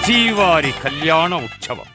శ్రీవారి కళ్యాణ ఉత్సవం.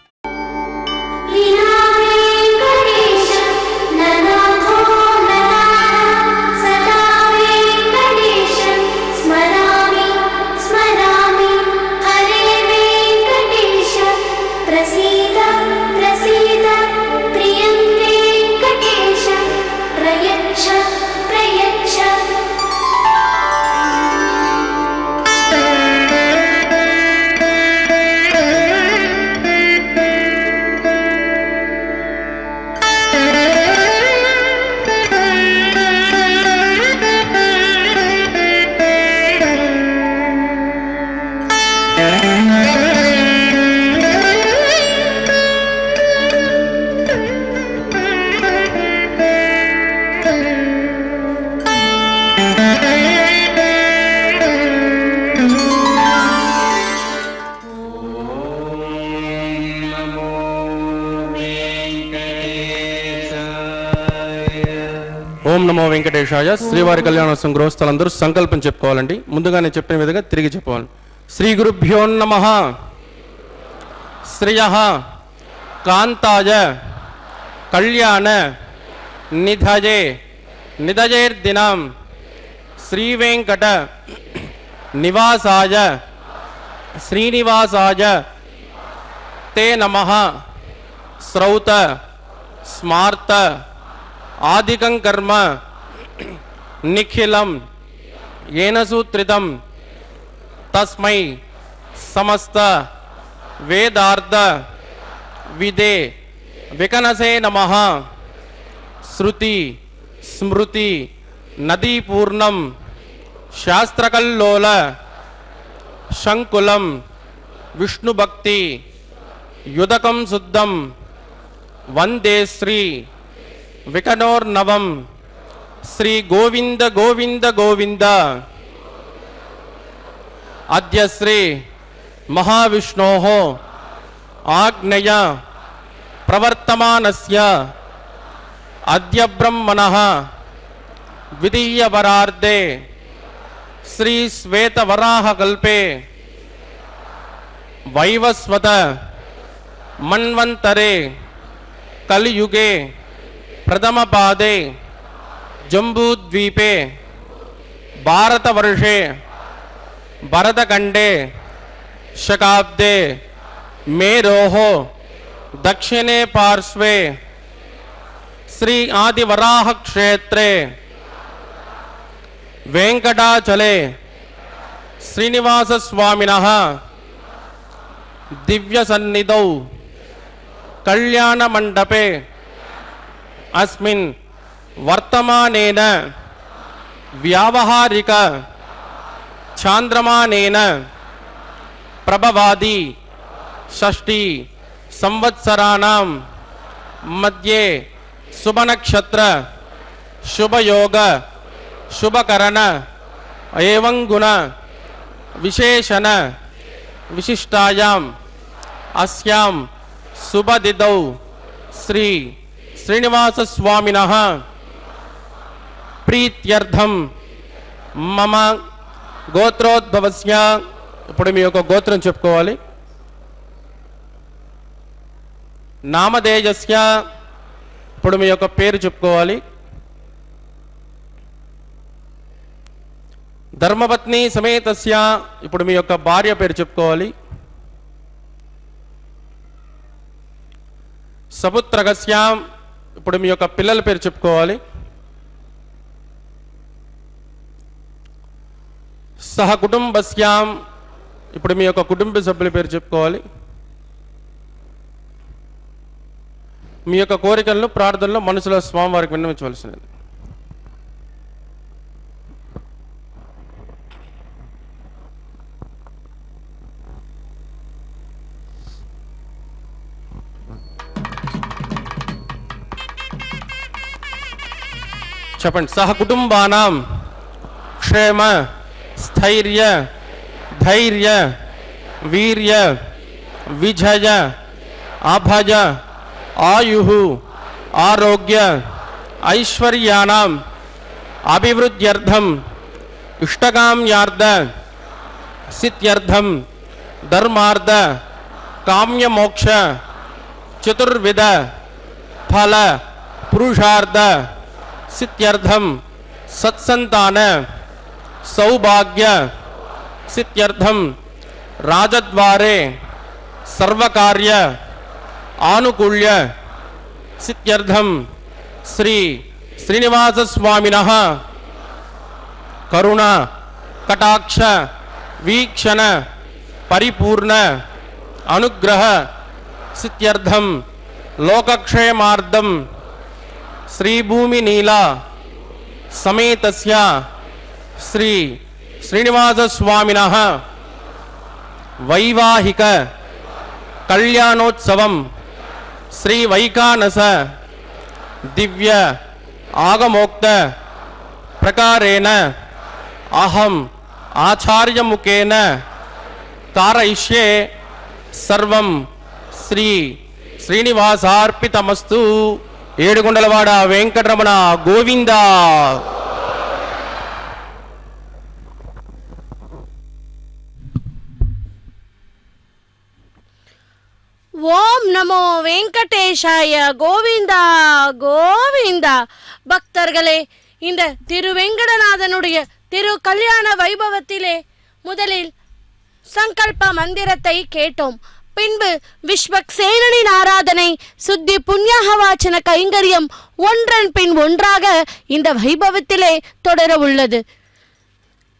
ఓం నమో వెంకటేశాయ. శ్రీవారి కళ్యాణోత్సవం గృహస్థలందరూ సంకల్పం చెప్పుకోవాలండి. ముందుగా నేను చెప్పిన విధంగా తిరిగి చెప్పాలి. శ్రీ గురుభ్యో నమః. శ్రియః కాంతాయ కళ్యాణ నిధయే నిధయేర్దినం శ్రీ వెంకట నివాసాయ శ్రీనివాసాయ తే నమః. శ్రౌత స్మార్త ఆదికం కర్మ నిఖిలం ఏన సూత్రితం తస్మై సమస్త వేదార్థ విదే వికనసే నమః. శృతి స్మృతి నదీపూర్ణం శాస్త్రకల్లోల శంకులం విష్ణుభక్తి యుదకం శుద్ధం వందే శ్రీ వికనోర్నవం. శ్రీ గోవింద గోవింద గోవింద. అద్య శ్రీ మహావిష్ణోః ఆజ్ఞయ ప్రవర్తమానస్య అద్య బ్రహ్మణః ద్వితీయవరార్ధే శ్రీ శ్వేతవరాహకల్పే వైవస్వత మన్వంతరే కలియుగే ప్రథమ పాదే జంబూద్వీపే భారతవర్షే భరతఖండే శకాబ్దే మేరోః దక్షిణే పార్శ్వే శ్రీ ఆదివరాహ క్షేత్రే వెంకటాచలే శ్రీనివాస స్వామినః దివ్య సన్నిధౌ కళ్యాణ మండపే అస్మిన్ వర్తమానేన వ్యావహారిక చాంద్రమానేన ప్రభవాది షష్ఠి సంవత్సరాణం మధ్యే శుభనక్షత్ర శుభయోగ శుభకరణ ఏవం గుణ విశేషణ విశిష్టాయాం అస్యాం శుభదిదౌ శ్రీ శ్రీనివాస స్వామినః ప్రీత్యర్థం మమ గోత్రోద్భవస్య. ఇప్పుడు మీ యొక్క గోత్రం చెప్పుకోవాలి. నామధేయస్య. ఇప్పుడు మీ యొక్క పేరు చెప్పుకోవాలి. ధర్మపత్ని సమేతస్య. ఇప్పుడు మీ యొక్క భార్య పేరు చెప్పుకోవాలి. సపుత్రకస్య. ఇప్పుడు మీ యొక్క పిల్లల పేరు చెప్పుకోవాలి. సహ కుటుంబస్యాం. ఇప్పుడు మీ యొక్క కుటుంబ సభ్యుల పేరు చెప్పుకోవాలి. మీ యొక్క కోరికలను ప్రార్థనలో మనసులో స్వామివారికి విన్నవించవలసినది. చెప్పండి. సహ కుటుంబానాం క్షేమ స్థైర్య ధైర్య వీర్య విజయ అభయ ఆయు ఆరోగ్య ఐశ్వర్యానాం అభివృద్ధ్యర్థం ఇష్టకామ్యార్థ సిద్ధ్యర్థం धर्मार्थ काम्य मोक्ष चतुर्विध फल पुरुषार्थ सिद्ध्यर्थम सत्संतान सौभाग्य सिद्ध्यर्थम राजद्वारे सर्वकार्य आनुकूल्य सिद्ध्यर्थम श्री श्रीनिवास स्वामिनः करुणा कटाक्ष वीक्षण परिपूर्ण अनुग्रह सिद्ध्यर्थम लोकक्षेमार्थम श्री भूमि नीला समेतस्य श्री श्रीनिवास स्वामिनः वैवाहिक कल्याणोत्सवम श्री वैकानस दिव्य आगमोक्त प्रकारेण अहम आचार्य मुखेन कारयिष्ये सर्वं श्री श्रीनिवासार्पितमस्तु ఏడుకొండలవాడ వెంకటరమణ గోవింద. ஓம் நமோ வெங்கடேஷாய கோவிந்தா கோவிந்தா. பக்தர்களே, இந்த திருவெங்கடநாதனுடைய திரு கல்யாண வைபவத்திலே முதலில் சங்கல்ப மந்திரத்தை கேட்டோம். பின்பு விஸ்வக்சேனனின் ஆராதனை, சுத்தி புண்ணியவாச்சன கைங்கரியம் ஒன்றன் பின் ஒன்றாக இந்த வைபவத்திலே தொடர உள்ளது.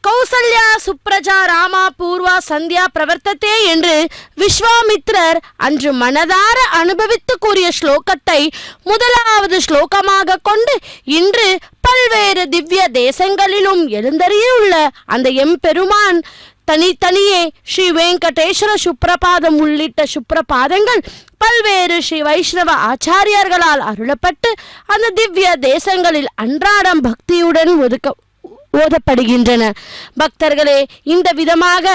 கௌசல்யா சுப்ரஜா ராமா பூர்வா சந்தியா பிரவர்த்ததே என்று விஸ்வாமித்ரர் அன்று மனதார அனுபவித்து கூறிய ஸ்லோகத்தை முதலாவது ஸ்லோகமாக கொண்டு இன்று பல்வேறு திவ்ய தேசங்களிலும் எழுந்தறியுள்ள அந்த எம்பெருமான் தனித்தனியே ஸ்ரீ வெங்கடேஸ்வர சுப்ரபாதம் உள்ளிட்ட சுப்ரபாதங்கள் பல்வேறு ஸ்ரீ வைஷ்ணவ ஆச்சாரியர்களால் அருளப்பட்டு அந்த திவ்ய தேசங்களில் அன்றாடம் பக்தியுடன் ஓதப்படுகின்றன. பக்தர்களே, இந்த விதமாக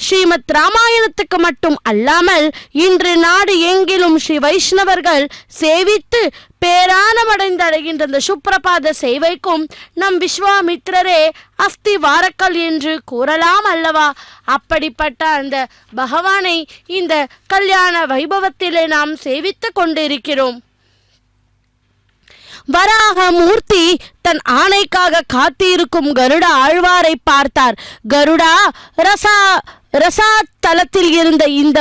ஸ்ரீமத் ராமாயணத்துக்கு மட்டும் அல்லாமல் இன்று நாடு எங்கிலும் ஸ்ரீ வைஷ்ணவர்கள் சேவித்து பேரானமடைந்தடைகின்ற இந்த சுப்ரபாத சேவைக்கும் நம் விஸ்வாமித்ரரே அஸ்தி வாரக்கல் என்று கூறலாம் அல்லவா? அப்படிப்பட்ட அந்த பகவானை இந்த கல்யாண வைபவத்திலே நாம் சேவித்து கொண்டிருக்கிறோம். வராக மூர்த்தி தன் ஆணைக்காக காத்திருக்கும் கருட ஆழ்வாரை பார்த்தார். கருடா, ரசாத்தலத்தில் இருந்த இந்த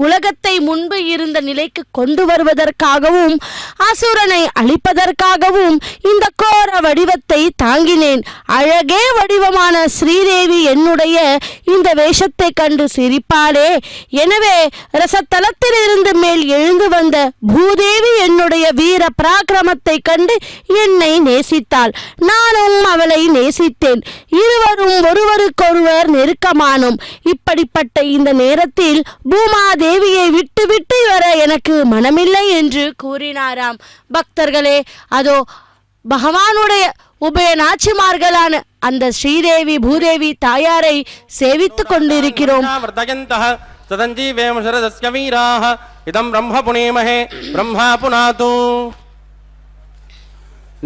உலகத்தை முன்பு இருந்த நிலைக்கு கொண்டு வருவதற்காகவும் அசுரனை அழிப்பதற்காகவும் இந்த கோர வடிவத்தை தாங்கினேன். அழகே வடிவமான ஸ்ரீதேவி என்னுடைய இந்த வேஷத்தை கண்டு சிரிப்பாளே. எனவே ரசத்தலத்தில் இருந்து மேல் எழுந்து வந்த பூதேவி என்னுடைய வீர பராக்கிரமத்தை கண்டு என்னை நேசித்தாள். நானும் அவளை நேசித்தேன். இருவரும் ஒருவருக்கொருவர் நெருக்கமானோம். இப்படிப்பட்ட இந்த நேரத்தில் பூமாதேவி தேவியை விட்டு விட்டு வர எனக்கு மனமில்லை என்று கூறினாராம். பக்தர்களே, அதோ பகவானுடைய உபய நாச்சிமார்களான அந்த ஸ்ரீதேவி பூதேவி தாயாரை சேவித்துக் கொண்டிருக்கிறோம்.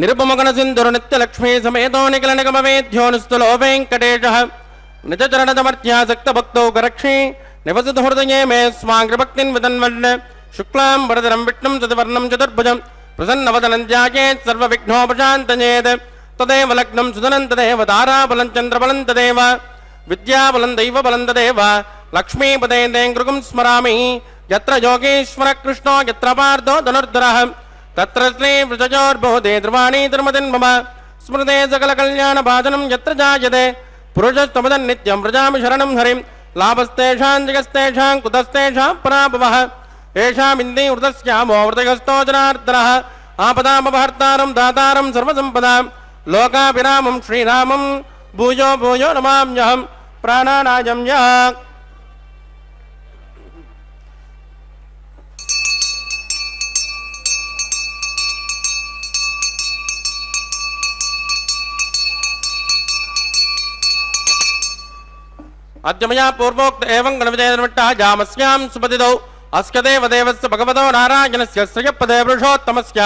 நிருபமகன சிந்துர நித்ய லக்ஷ்மி சமேதோ நிகழ நிகமவேத்யோ நிஸ்துலோ வெங்கடேஷः நிஜச்சரணதமர்த்தியாசக்த பக்தோ கரக்ஷி निवसतु हृदये मे स्वाग्रभक्तिं विदन्वन् शुक्लां वरदरं विष्णुं चतुर्वर्णं चतुर्भुजं प्रसन्नवदनं ध्यायेत् सर्वविघ्नोपशान्तयेत् तदेव लग्नं सुदनं तदेव ताराबलं चन्द्रबलं तदेव विद्याबलं दैवबलं तदेव लक्ष्मीपदे देङ्गृगं स्मरामि यत्र योगेश्वरः कृष्णो यत्र पार्थो धनुर्धरः तत्र श्रीवृषजोर्बोधे ध्रुवाणी धर्मदिन् मम स्मृते सकलकल्याणभाजनं यत्र जायते पुरुषस्तमदन् नित्यं व्रजामि शरणं हरिं लाभस्तेषां जगस्तेषां कुतस्तेषां पराभवः येषामिन्दे वृतस्यामो वृतगस्तो जनार्दनः आपदामपहर्तारं दातारं सर्वसम्पदां लोकाभिरामं श्रीरामं भूयो भूयो नमाम्यहं प्राणानायं यः अद्यमया पूर्वोक्त एवं गणविजयनिर्मिट्टः जामस्यां सुपतिदौ अस्य देवदेवस्य भगवतो नारायणस्य श्रियपदे पुरुषोत्तमस्य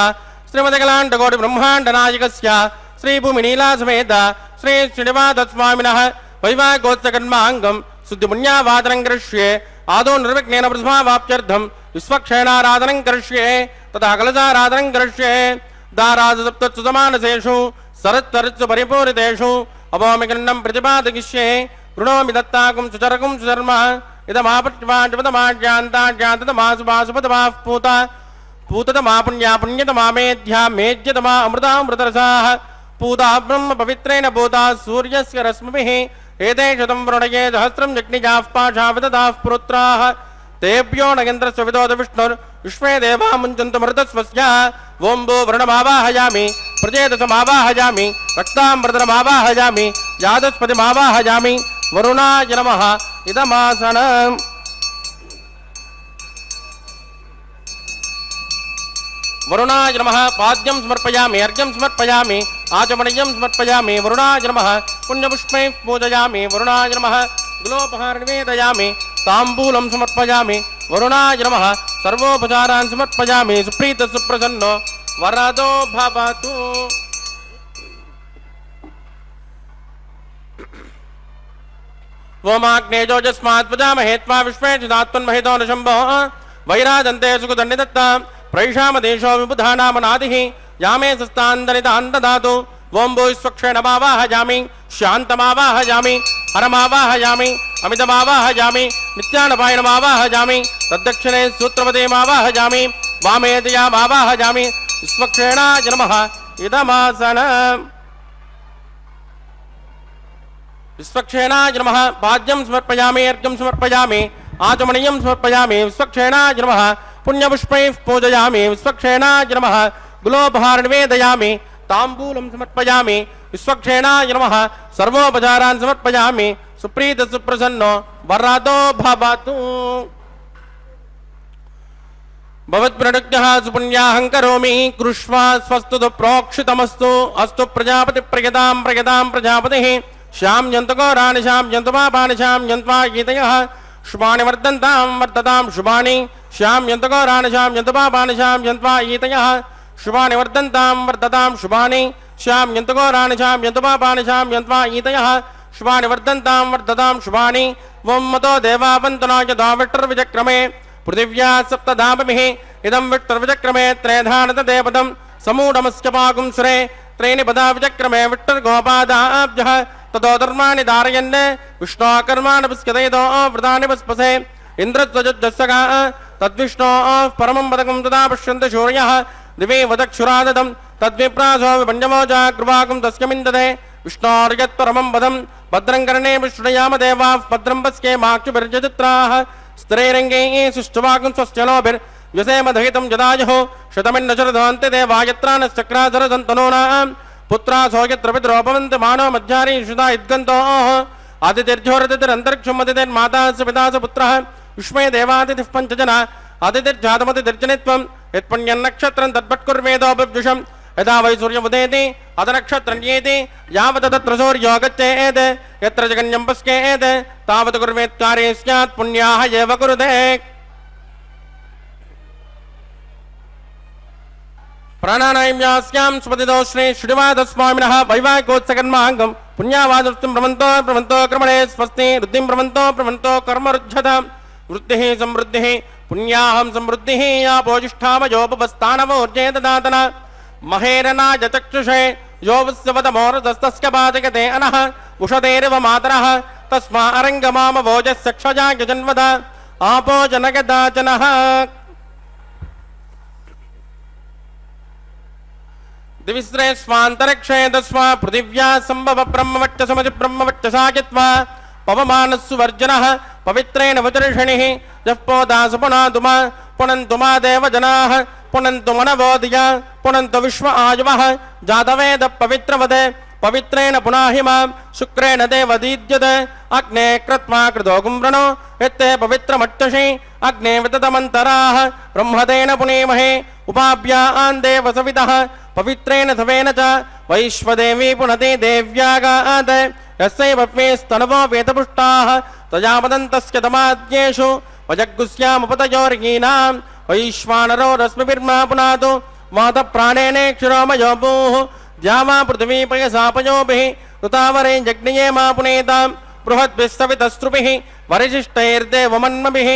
श्रीमदखिलाण्डकोटिब्रह्माण्डनायकस्य श्रीभूमिनीलासमेत श्री श्रीनिवासस्वामिनः वैवाहिकोत्सकर्माङ्गं शुद्धिपुण्यावादनं करिष्ये आदौ निर्विघ्नेन प्रथमावाप्त्यर्थं विश्वक्षेणाराधनं करिष्ये तथा कलशाराधनं करिष्ये दाराजसप्तत्सुसमानसेषु सरत्तरत्सु परिपूरितेषु अभौमिकण्डं प्रतिपादयिष्ये कृणोमि दत्ताकुं सुचरकुं सुचर्मः इदमापट्वाण्डपदमाज्ञान्ताज्ञान्ततमासुभासुपदमाः पूता पूततमा पुण्या पुण्यतमा मेध्या मेज्यतमा अमृतामृतरसाः पूता ब्रह्म पवित्रेण पूता सूर्यस्य रश्मिभिः एते शतं वृणये सहस्रं जग्निजाः पाशा विदधाः पुरुत्राः तेभ्यो नगेन्द्रस्य विदोद विष्णुर्विश्वे देवा मुञ्चन्तु मृतस्वस्य ओं भो वृणमावाहयामि प्रचेतसमावाहयामि रक्ताम्बरमावाहयामि यादस्पतिमावाहयामि वरुणाय नमः इदमासनम् वरुणाय नमः पाद्यं समर्पयामि अर्घ्यं समर्पयामि आचमनीयं समर्पयामि वरुणाय नमः पुण्यपुष्पैः पूजयामि वरुणाय नमः गुलोपहारं निवेदयामि ताम्बूलं समर्पयामि वरुणाय नमः सर्वोपचारान् समर्पयामि सुप्रीत सुप्रसन्नो वरदो भवतु वोमाग्नेजोजस्मात् वदामहे त्वा विश्वे चिदात्मन्महितो न शम्भोः वैराजन्ते सुखदण्डिदत्ता प्रैषामदेशो विबुधानामनादिः यामे सस्तान्दनितान् ददातु ओं भो स्वक्षेणमावाहयामि शान्तमावाहयामि हरमावाहयामि अमितमावाहयामि नित्यानपायनमावाहयामि तद्दक्षिणे सूत्रपदेमावाहयामि वामे दयामावाहयामि स्वक्षेणाय नमः इदमासनम् विश्वक्षेणाय नमः पाद्यं समर्पयामि अर्घ्यं समर्पयामि आचमनीयं समर्पयामि विश्वक्षेणाय नमः पुण्यपुष्पैः पूजयामि विश्वक्षेणाय नमः गुलोपहारं निवेदयामि ताम्बूलं समर्पयामि विश्वक्षेणाय नमः सर्वोपचारान् समर्पयामि सुप्रीत सुप्रसन्नो वरदो भवतु भवत्प्रणुज्ञः सुपुण्याहं करोमि कृष्वा स्वस्तु प्रोक्षितमस्तु अस्तु प्रजापतिप्रियतां प्रयतां प्रजापतिः श्याम जन्तुघोराणि श्याम जन्तुपापानि श्याम जन्त्वा गीतयः शुभानि वर्धन्तां वर्धतां शुभानि श्याम जन्तुघोराणि श्याम जन्तुपापानि श्याम जन्त्वा गीतयः शुभानि वर्धन्तां वर्धतां शुभानि श्याम जन्तुघोराणि श्याम जन्तुपापानि श्याम जन्त्वा गीतयः शुभानि वर्धन्तां वर्धतां शुभानि वं मतो देवावन्तनो यथा विष्टुर्विचक्रमे पृथिव्या सप्तधामभिः इदं विष्टुर्विचक्रमे त्रेधानतदेपदं समूढमस्य पाकुंसुरे त्रीणि पदा विचक्रमे विष्टुर्गोपादाभ्यः ततो धर्माणि धारयन् विष्णोकर्माणि पुष्यतयतो व्रतानि पुष्पसे इन्द्रध्वजस्सगा तद्विष्णोः परमं पदकं तदा पश्यन्ति सूर्यः दिवे वदक्षुरादतं तद्विप्रासो विपञ्चमोजा कृपाकं तस्यमिन्दते विष्णोर्यत्परमं पदं भद्रं कर्णे विष्णुयाम देवाः भद्रं पश्ये माक्षुभिर्जचित्राः स्त्रीरङ्गैः सुष्ठुवाकं स्वस्यलोभिर्व्यसेमदहितं जदायुः शतमिन्नशरधन्ति देवायत्रानश्चक्रासरसन्तनूनाम् पुत्रा सौयत्र पितरोपवन्ति मानो मध्यारी शुदा इद्गन्तोः आदितिर्ज्योरतिरन्तरिक्षमतिर्माता स पिता स पुत्रः विश्वे देवातिथिः पञ्चजना आदितिर्जातमतिर्जनित्वं यत्पुण्यन्नक्षत्रं तद्भट्कुर्वेदोपव्युषं यदा वै सूर्यमुदेति अतनक्षत्रण्येति यावत् तत्र सूर्यो गच्छेत् यत्र जगन्यं पश्येत् तावत् कुर्वेत्कार्ये स्यात् पुण्याः एव कुरुते प्राणानायम्यास्यां सुपतितो श्री श्रीनिवासस्वामिनः वैवाहिकोत्सकर्माङ्गं पुण्यावादुष्टिं प्रमन्तो क्रमणे स्वस्ति वृद्धिं प्रमन्तो कर्मरुद्धता वृद्धिः समृद्धिः पुण्याहं समृद्धिः यापोजिष्ठामयोपस्थानवोर्जे ददातन महेरनाय चक्षुषे यो वत्सवतमोरतस्तस्य पाचकते अनः उषतेरिव मातरः तस्मा अरङ्गमामवोजस्सक्षजाग्यजन्वद आपो जनगदाचनः दिविस्रे स्वान्तरिक्षे तस्मा पृथिव्या सम्भव ब्रह्मवच्च समजि ब्रह्मवच्च सागित्वा पवमानस्सु वर्जनः पवित्रेण वचर्षणिः यः पोदासु पुनातुमा पुनन्तु मा देवजनाः पुनन्तु मनवोदिया पुनन्तु विश्व आयुवः जातवेद पवित्रवदे पवित्रेण पुनाहि मां शुक्रेण देवदीद्यते अग्ने कृत्वा कृतोगुं व्रणो यत्ते पवित्रमट्टषि अग्ने विततमन्तराः ब्रह्मतेन पुनीमहे उपाभ्यान् देवसवितः पवित्रेण सवेन च वैश्वदेवी पुनते देव्यागात् यस्यैव स्तनवो वेदपुष्टाः तया वदन्तस्य तमाद्येषु वजग्गुस्यामुपतयोर्गीनां वैश्वानरो रश्मिभिर्मा पुनातु वातप्राणेनेक्षुरोमयो भूः द्यावा पृथिवी पयसापयोभिः ऋतावरे जग्निये मा पुनेतां बृहद्भिस्तवितस्त्रुभिः वरिशिष्टैर्देवमन्मभिः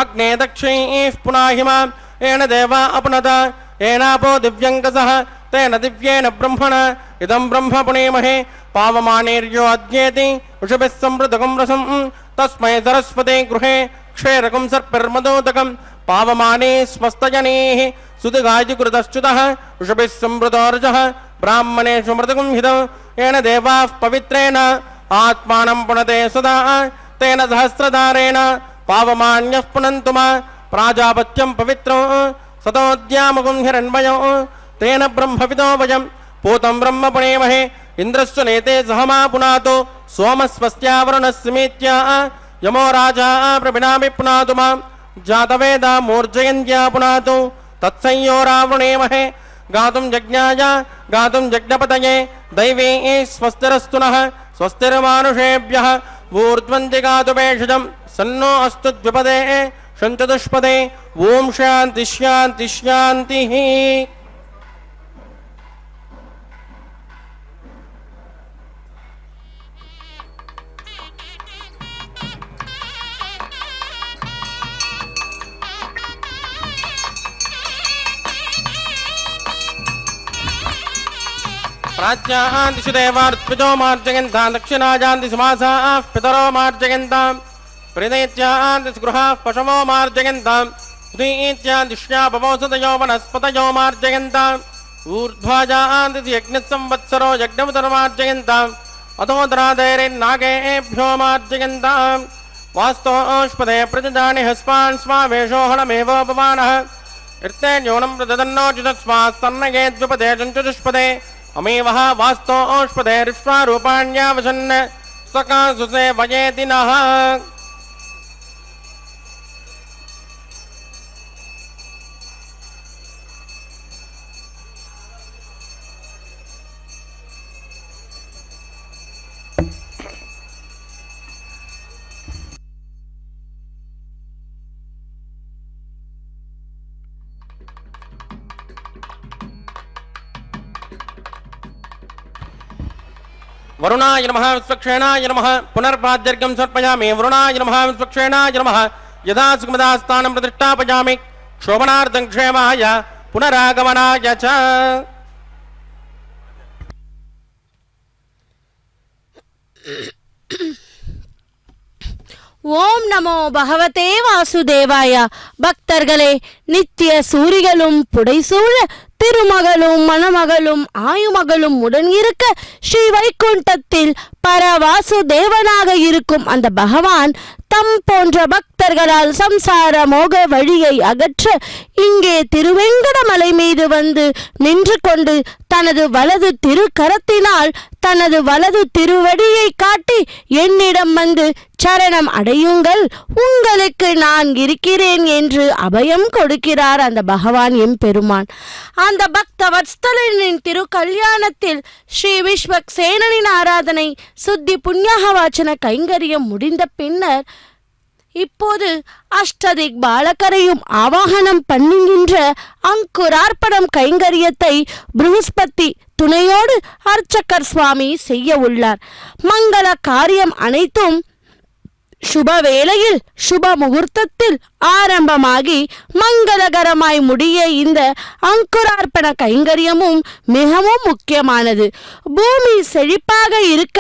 अग्ने दक्षैः पुनाहिमा येन देवा अपनत येनापो दिव्यङ्कसः तेन दिव्येन ब्रह्मण इदं ब्रह्म पुणेमहे पावमानेर्यो अद्येति ऋषभिः संवृतकं रसं तस्मै सरस्वते गृहे क्षेरकं सर्पिर्मदोदकं पावमाने स्वस्तजनेः सुदिगायकृतश्च्युतः ऋषभिः संवृतोर्जः ब्राह्मणेषु मृतकं हितं येन देवाः पवित्रेण आत्मानं पुनते सदा तेन सहस्रधारेण पावमान्यः पुनन्तु मा प्राजापत्यं पवित्रं सतोद्यामकं हिरण्मयो तेन ब्रह्मविदो वयं पूतं ब्रह्म पुणेमहे इन्द्रस्य नेते सहमा पुनातो सोमस्वस्यावरुणस्मित्या यमो राजा प्रभिनामि पुनातु मां जातवेदा मूर्जयन्त्या पुनातु तत्संयोरावृणेमहे गातुं यज्ञाय गातुं यज्ञपतये दैवे स्वस्तिरस्तु नः स्वस्तिर्मानुषेभ्यः ऊर्ध्वन्ति गातु भेषजं सन्नो अस्तु द्विपदे शञ्चतुष्पदे ओम शान्ति शान्ति शान्तिः। प्राच्यां दिशु देवार्पितो मार्जयन्तां दक्षिणायां दिशु मासाः पितरो मार्जयन्तां प्रीदैत्यां दिशु गृहाः पशवो मार्जयन्तां उदीत्यां दिश्या भवोषधयो वनस्पतयो मार्जयन्ताम् ऊर्ध्वाजां दिशु यज्ञसंवत्सरो यज्ञमुदर्मार्जयन्ताम् अतोदरादैर्नागेभ्यो मार्जयन्तां वास्तोष्पदे प्रतिजानि हस्पान् स्वावेशो हलमेवोपमानः इर्ते न्यूनं प्रददन्नोचितस्मास्तन्नयेद्विपदे चञ्चुष्पदे अमेवः वास्तोष्पदैर्विश्वारूपाण्यावसन् सकासुसे वयेति नः। वरुणाय नमः विश्वक्षेणाय नमः पुनर्पाद्यर्घ्यं समर्पयामि वरुणाय नमः विश्वक्षेणाय नमः यदा सुखमदास्थानं प्रतिष्ठापयामि शोभनार्थं क्षेमाय पुनरागमनाय च। ஓம் நமோ பகவதே வாசுதேவாய. பக்தர்களே, நித்திய சூரிகளும் புடைசூழ திருமகளும் மணமகளும் ஆயுமகளும் உடன் இருக்க ஸ்ரீ வைகுண்டத்தில் பரவாசுதேவனாக இருக்கும் அந்த பகவான் தம் போன்ற பக்தர்களால் சம்சார மோக வழியை அகற்ற இங்கே திருவெங்கடமலை மீது வந்து நின்று கொண்டு தனது வலது திருக்கரத்தினால் தனது வலது திருவடியை காட்டி என்னிடம் வந்து சரணம் அடையுங்கள், உங்களுக்கு நான் இருக்கிறேன் என்று அபயம் கொடுக்கிறார் அந்த பகவான் எம்பெருமான். அந்த பக்த வத்சலனின் திரு கல்யாணத்தில் ஸ்ரீ விஸ்வக்சேனனின் ஆராதனை சுத்தி புண்ணியாக வாச்சன கைங்கரியம் முடிந்த பின்னர் இப்போது அஷ்டதிக் பாலகரையும் ஆவாகனம் பண்ணுகின்ற அங்குரார்ப்பணம் கைங்கரியத்தை ப்ரஹஸ்பதி துணையோடு அர்ச்சகர் சுவாமி செய்ய உள்ளார். மங்கள காரியம் அனைத்தும் சுப வேளையில் சுப முகூர்த்தத்தில் ஆரம்பமாகி மங்களகரமாய் முடிய இந்த அங்குரார்ப்பண கைங்கரியமும் மிகவும் முக்கியமானது. பூமி செழிப்பாக இருக்க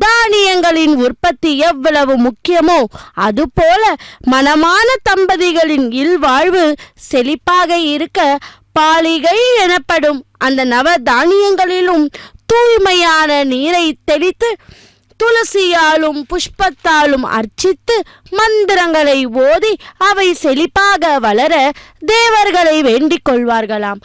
தானியங்களின் உற்பத்தி எவ்வளவு முக்கியமோ அதுபோல மனமான தம்பதிகளின் இல்வாழ்வு செழிப்பாக இருக்க பாலிகை எனப்படும் அந்த நவ தானியங்களிலும் தூய்மையான நீரை தெளித்து துளசியாலும் புஷ்பத்தாலும் அர்ச்சித்து மந்திரங்களை ஓதி அவை செழிப்பாக வளர தேவர்களை வேண்டிக் கொள்வார்களாம்.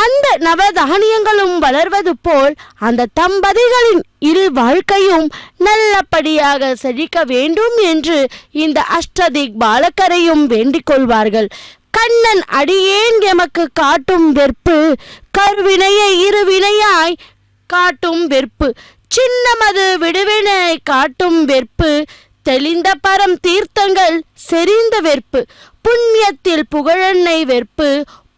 அந்த நவதானியங்களும் வளர்வது போல் அந்த தம்பதிகளின் இரு வாழ்க்கையும் நல்லபடியாக செழிக்க வேண்டும் என்று இந்த அஷ்டதிக் பாலகரையும் வேண்டிக் கொள்வார்கள். கண்ணன் அடியேன் எமக்கு காட்டும் வெற்பு, கருவினையை இருவினையாய் காட்டும் வெற்பு, சின்னமது விடுவினை காட்டும் வெற்பு, தெளிந்த பரம் தீர்த்தங்கள் செறிந்த வெற்பு, புண்ணியத்தில் புகழெண்ணை வெற்பு,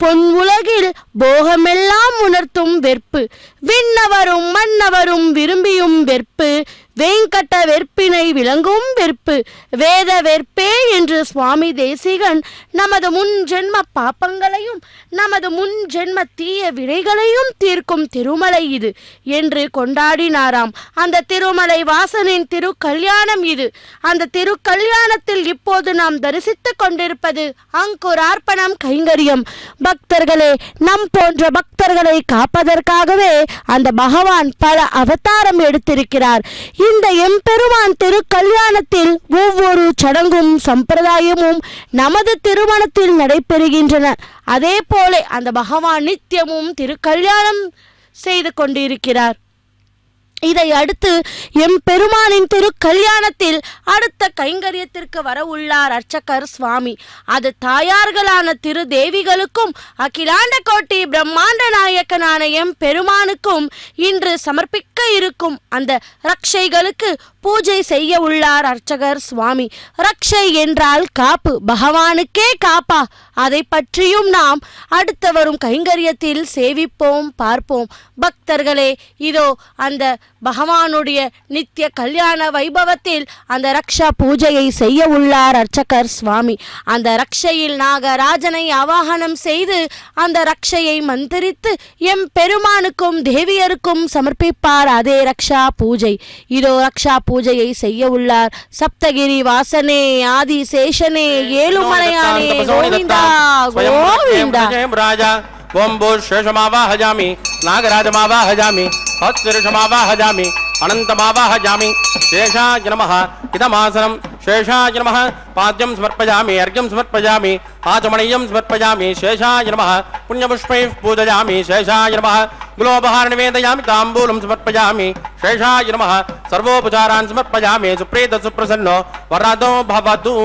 பொன் உலகில் போகமெல்லாம் உணர்த்தும் வெற்பு, விண்ணவரும் மன்னவரும் விரும்பியும் வெற்பு, வேங்கட்ட வெற்பினை விளங்கும் வெற்பு வேத வெற்பே என்று சுவாமி தேசிகன் நமது முன் ஜென்ம பாப்பங்களையும் நமது முன் ஜென்ம தீய வினைகளையும் தீர்க்கும் திருமலை இது என்று கொண்டாடினாராம். அந்த திருமலை வாசனின் திருக்கல்யாணம் இது. அந்த திருக்கல்யாணத்தில் இப்போது நாம் தரிசித்துக் கொண்டிருப்பது அங்குரார்ப்பணம் கைங்கரியம். பக்தர்களே, நம் போன்ற பக்தர்களை காப்பதற்காகவே அந்த பகவான் பல அவதாரம் எடுத்திருக்கிறார். இந்த எம்பெருமான் திருக்கல்யாணத்தில் ஒவ்வொரு சடங்கும் சம்பிரதாயமும் நமது திருமணத்தில் நடைபெறுகின்றன. அதே போல அந்த பகவான் நித்தியமும் திருக்கல்யாணம் செய்து கொண்டிருக்கிறார். இதை அடுத்து எம்பெருமானின் திருக்கல்யாணத்தில் அடுத்த கைங்கரியத்திற்கு வர உள்ளார் அர்ச்சகர் சுவாமி. அது தாயார்களான திரு தேவிகளுக்கும் அகிலாண்ட கோட்டி பிரம்மாண்ட நாயக்கனான எம்பெருமானுக்கும் இன்று சமர்ப்பிக்க இருக்கும் அந்த ரக்ஷைகளுக்கு பூஜை செய்ய உள்ளார் அர்ச்சகர் சுவாமி. ரக்ஷை என்றால் காப்பு, பகவானுக்கே காப்பா? அதை பற்றியும் நாம் அடுத்த வரும் கைங்கரியத்தில் சேவிப்போம், பார்ப்போம். பக்தர்களே, இதோ அந்த பகவானுடைய நித்திய கல்யாண வைபவத்தில் அந்த ரக்ஷா பூஜையை செய்ய உள்ளார் அர்ச்சகர் சுவாமி. அந்த ரக்ஷையில் நாகராஜனை ஆவாகனம் செய்து அந்த ரக்ஷையை மந்திரித்து எம் பெருமானுக்கும் தேவியருக்கும் சமர்ப்பிப்பார். அதே ரக்ஷா பூஜை. இதோ ரக்ஷா பூஜையை செய்ய உள்ளார் சப்தகிரி வாசனே ஆதி சேஷனே ஏழுமலையானே கோவிந்தா கோவிந்தா. ராஜா ஓம் பூ சேஷமாவாஹஜாமி நாகராஜமாவாஹஜாமி ஹத்சிருஷமாவாஹஜாமி அனந்தமாவாஹஜாமி சேஷாய நமः இதமாசனம் சேஷாய நமः பாத்யம் சமர்ப்பயாமி அர்घ्यं சமர்ப்பயாமி ஆச்சமணியம் சமர்ப்பயாமி சேஷாய நமः புண்ணியபுஷ்பைः பூஜயாமி சேஷாய நமः குலோபஹார நிவேதயாமி தாம்பூலம் சமர்ப்பயாமி சேஷாய நமः சர்வோபசாரான் சமர்ப்பயாமி சுப்ரீத சுப்ரசன்னோ வராதோ பவது.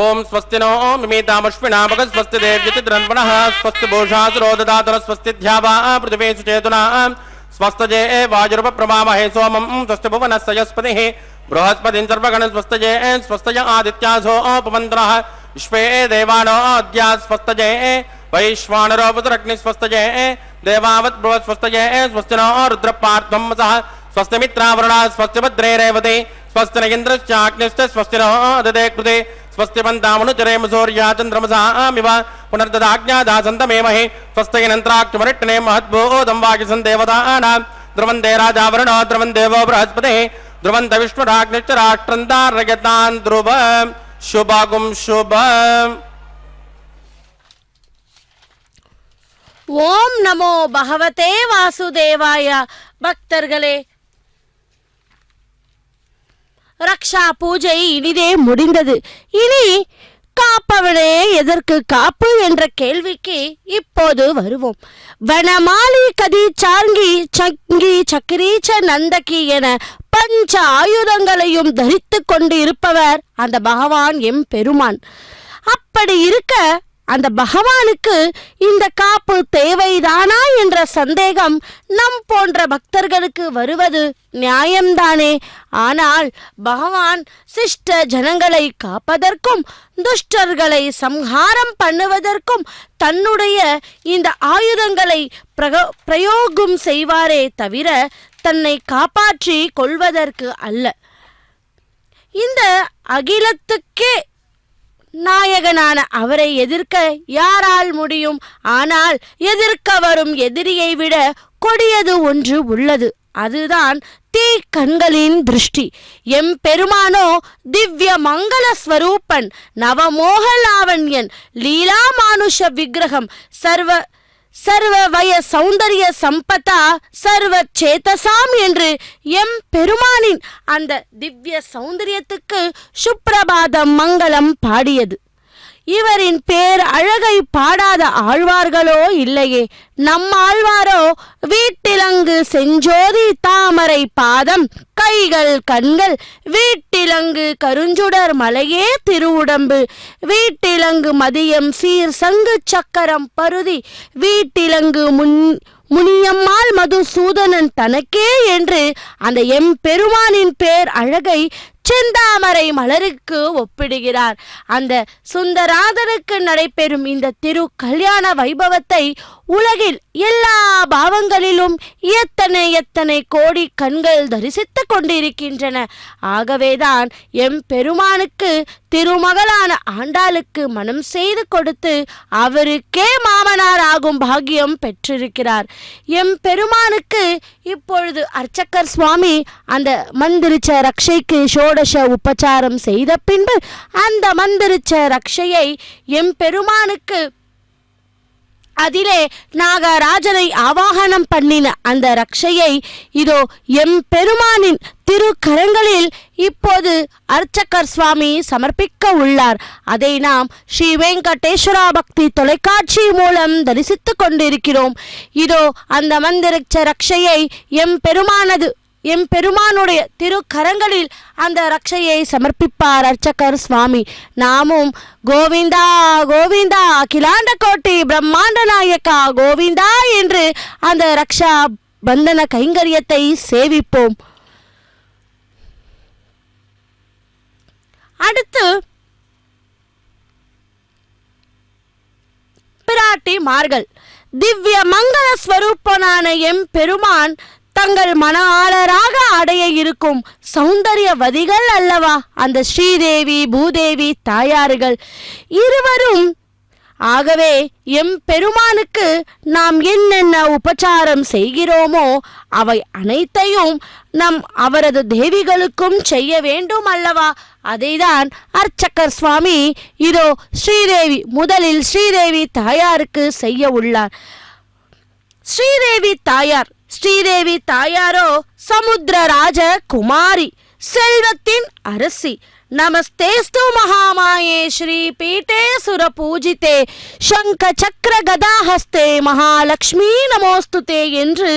ஓம் ஸ்வஸ்தி நோ மிமீதாமஸ்வினா பகத் ஸ்வஸ்தி தேவ்யதிரன்வணः ஸ்வஸ்தி பூஷாசுரோ ததாதர ஸ்வஸ்தி த்யாவா பிருத்திவே சுச்சேதுனா ஸ்வஸ்தஜே வாஜுரபப்ரமாமஹே சோமம் ஸ்வஸ்தி புவனஸ்ய யஸ்பதிः बृहस्पतिं सर्वगण स्वस्तजे स्वस्तय आदित्यासो उपमन्त्रः विश्वे देवानो अद्या स्वस्तजे वैश्वानरो पुत्रग्नि स्वस्तजे देवावत् बृहत् स्वस्तजे स्वस्तिनो रुद्रपार्थं सह स्वस्तिमित्रावरुणा स्वस्ति भद्रे रेवते स्वस्ति न इन्द्रश्चाग्निश्च स्वस्तिनो ददे कृते स्वस्ति पन्तामनुचरेम सूर्या चन्द्रमसामिव पुनर्ददाज्ञादासन्तमेमहे स्वस्तिनन्त्राक्षमरिट्टने महद्भूतं वागिसन्देवतानां ध्रुवन्ते राजावरुणो ध्रुवन् देवो बृहस्पतिः ध्रुवन्त विष्णुराग्निश्च राष्ट्रन्तारयतान् ध्रुव शुभगुं शुभ. ஓம் நமோ பகவதே வாசுதேவாய. பக்தர்களே, ரக்ஷா பூஜை இனிதே முடிந்தது. இனி காப்பவனே எதற்கு காப்பு என்ற கேள்விக்கு இப்போது வருவோம். வனமாலி கதி சாங்கி சங்கி சக்கரீச்ச நந்தகி என பஞ்ச ஆயுதங்களையும் தரித்து கொண்டு இருப்பவர் அந்த பகவான் எம் பெருமான். அப்படி இருக்க அந்த பகவானுக்கு இந்த காப்பு தேவைதானா என்ற சந்தேகம் நம் போன்ற பக்தர்களுக்கு வருவது நியாயம்தானே. ஆனால் பகவான் சிஷ்ட ஜனங்களை காப்பதற்கும் துஷ்டர்களை சம்ஹாரம் பண்ணுவதற்கும் தன்னுடைய இந்த ஆயுதங்களை பிரயோகம் செய்வாரே தவிர தன்னை காப்பாற்றி கொள்வதற்கு அல்ல. இந்த அகிலத்துக்கே நாயகனான அவரை எதிர்க்க யாரால் முடியும்? ஆனால் எதிர்க்க வரும் எதிரியை விட கொடியது ஒன்று உள்ளது. அதுதான் தீ கண்களின் திருஷ்டி. எம் பெருமானோ திவ்ய மங்கள ஸ்வரூபன், நவமோக லாவண்யன், லீலா மானுஷ விக்கிரகம், சர்வ வய சௌந்தரிய சம்பதா சர்வ சேதசாம் என்று எம் பெருமானின் அந்த திவ்ய சௌந்தரியத்துக்கு சுப்பிரபாதம் மங்களம் பாடியது. இவரின் பேர் அழகை பாடாத ஆழ்வார்களோ இல்லையே. நம் ஆழ்வாரோ வீட்டிலங்கு செஞ்சோதி தாமரை பாதம் கைகள் கண்கள் வீட்டிலங்கு கருஞ்சுடர் மலையே திருவுடம்பு வீட்டிலங்கு மதியம் சீர் சங்கு சக்கரம் பருதி வீட்டிலங்கு முனியம்மாள் மதுசூதனன் தனக்கே என்று அந்த எம் பெருமானின் பேர் அழகை செந்தாமரை மலருக்கு ஒப்பிடுகிறார். அந்த சுந்தராதனுக்கு நடைபெறும் இந்த திரு கல்யாண வைபவத்தை உலகில் எல்லா பாவங்களிலும் எத்தனை எத்தனை கோடி கண்கள் தரிசித்துக் கொண்டிருக்கின்றன. ஆகவேதான் எம்பெருமானுக்கு திருமகளான ஆண்டாளுக்கு மனம் செய்து கொடுத்து அவருக்கே மாமனார் ஆகும் பாக்கியம் பெற்றிருக்கிறார். எம்பெருமானுக்கு இப்பொழுது அர்ச்சகர் சுவாமி அந்த மந்திரிச்ச ரக்ஷைக்கு ஷோடச உபச்சாரம் செய்த பின்பு அந்த மந்திரிச்ச ரக்ஷையை எம்பெருமானுக்கு அதிலே நாகராஜனை ஆவாகனம் பண்ணின அந்த ரக்ஷையை இதோ எம்பெருமானின் திருக்கரங்களில் இப்போது அர்ச்சகர் சுவாமி சமர்ப்பிக்க உள்ளார். அதை நாம் ஸ்ரீ வெங்கடேஸ்வரா பக்தி தொலைக்காட்சி மூலம் தரிசித்துக் கொண்டிருக்கிறோம். இதோ அந்த மந்திரிச்ச ரக்ஷையை எம்பெருமானுடைய திருக்கரங்களில் அந்த ரக்ஷையை சமர்ப்பிப்பார் அர்ச்சகர் சுவாமி. நாமும் கோவிந்தா கோவிந்தா அகிலாண்ட கோட்டி பிரம்மாண்ட நாயக்கா கோவிந்தா என்று அந்த ரக்ஷா பந்தன கைங்கரியத்தை சேவிப்போம். அடுத்து பிராட்டிமார்கள் திவ்ய மங்கள ஸ்வரூபனான எம்பெருமான் தங்கள் மணாளராக அடைய இருக்கும் சௌந்தர்யவதிகள் அல்லவா அந்த ஸ்ரீதேவி பூதேவி தாயார்கள் இருவரும். ஆகவே எம்பெருமானுக்கு நாம் என்னென்ன உபச்சாரம் செய்கிறோமோ அவை அனைத்தையும் அவரது தேவிகளுக்கும் செய்ய வேண்டும் அல்லவா. அதைதான் அர்ச்சகர் சுவாமி இதோ முதலில் ஸ்ரீதேவி தாயாருக்கு செய்ய உள்ளார். ஸ்ரீதேவி தாயாரோ சமுத்திரராஜ குமாரி, செல்வத்தின் அரசி. நமஸ்தேஸ்து மகாமாயே ஸ்ரீ பீட்டே சுர பூஜிதே சங்க சக்கர கதாஹஸ்தே மகாலட்சுமி நமோஸ்துதே என்று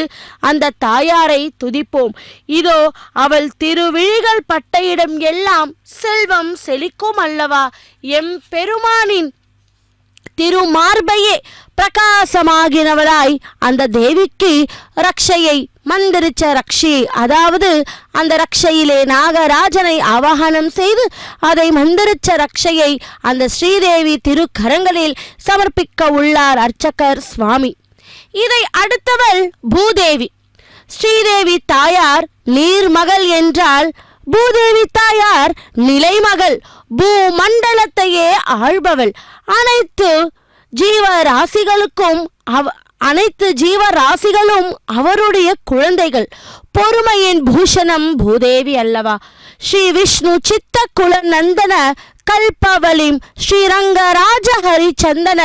அந்த தாயாரை துதிப்போம். இதோ அவள் திருவிழிகள் பட்ட இடம் எல்லாம் செல்வம் செழிக்கும் அல்லவா. எம்பெருமானின் திருமார்பையே பிரகாசமாகினவளாய் அந்த தேவிக்கு ரக்ஷையை மந்திரிச்ச ரக்ஷி, அதாவது அந்த ரக்ஷையிலே நாகராஜனை ஆவாகனம் செய்து அதை மந்திரிச்ச ரக்ஷையை அந்த ஸ்ரீதேவி திருக்கரங்களில் சமர்ப்பிக்க உள்ளார் அர்ச்சகர் சுவாமி. இதை அடுத்தவள் பூதேவி. ஸ்ரீதேவி தாயார் நீர்மகள் என்றால் பூதேவி தாயார் நிலைமகள், பூமண்டலத்தையே ஆள்பவள். அனைத்து ஜீவராசிகளும் அவருடைய குழந்தைகள். பொறுமையின் பூஷணம் பூதேவி அல்லவா. ஸ்ரீ விஷ்ணு சித்த குல நந்தன கல்பவலிம் ஸ்ரீரங்கராஜ ஹரிச்சந்தன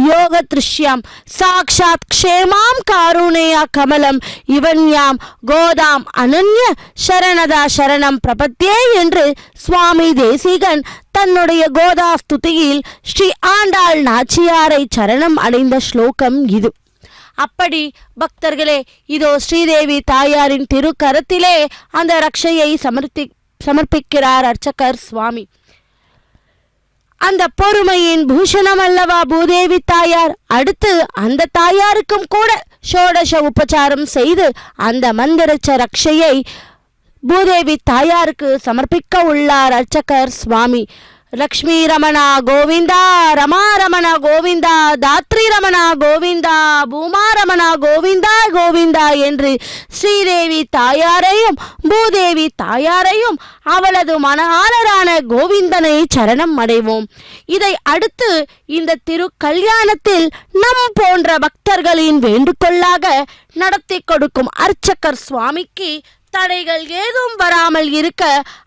யோக திருஷ்யாம் சாக்ஷாத் க்ஷேமாம் காருணேய கமலம் இவன்யாம் கோதாம் அனன்ய சரணதா சரணம் பிரபத்தியே என்று சுவாமி தேசிகன் தன்னுடைய கோதா ஸ்துதியில் ஸ்ரீ ஆண்டாள் நாச்சியாரை சரணம் அடைந்த ஸ்லோகம் இது. அப்படி பக்தர்களே, இதோ ஸ்ரீதேவி தாயாரின் திருக்கரத்திலே அந்த ரக்ஷையை சமர்ப்பிக்கிறார் அர்ச்சகர் சுவாமி. அந்த பொறுமையின் பூஷணம் அல்லவா பூதேவி தாயார். அடுத்து அந்த தாயாருக்கும் கூட ஷோடச உபச்சாரம் செய்து அந்த மந்திரச்ச ரக்ஷையை பூதேவி தாயாருக்கு சமர்ப்பிக்க உள்ளார் அர்ச்சகர் சுவாமி. லக்ஷ்மி ரமணா கோவிந்தா, ரமா ரமணா கோவிந்தா, தாத்ரி ரமணா கோவிந்தா, பூமா ரமணா கோவிந்தா கோவிந்தா என்று ஸ்ரீதேவி தாயாரையும் பூதேவி தாயாரையும் அவளது மணாளரான கோவிந்தனை சரணம் அடைவோம். இதை அடுத்து இந்த திருக்கல்யாணத்தில் நம் போன்ற பக்தர்களின் வேண்டுகோளாக நடத்தி கொடுக்கும் அர்ச்சகர் சுவாமிக்கு தடைகள் ஏதும் வராமல் இருக்க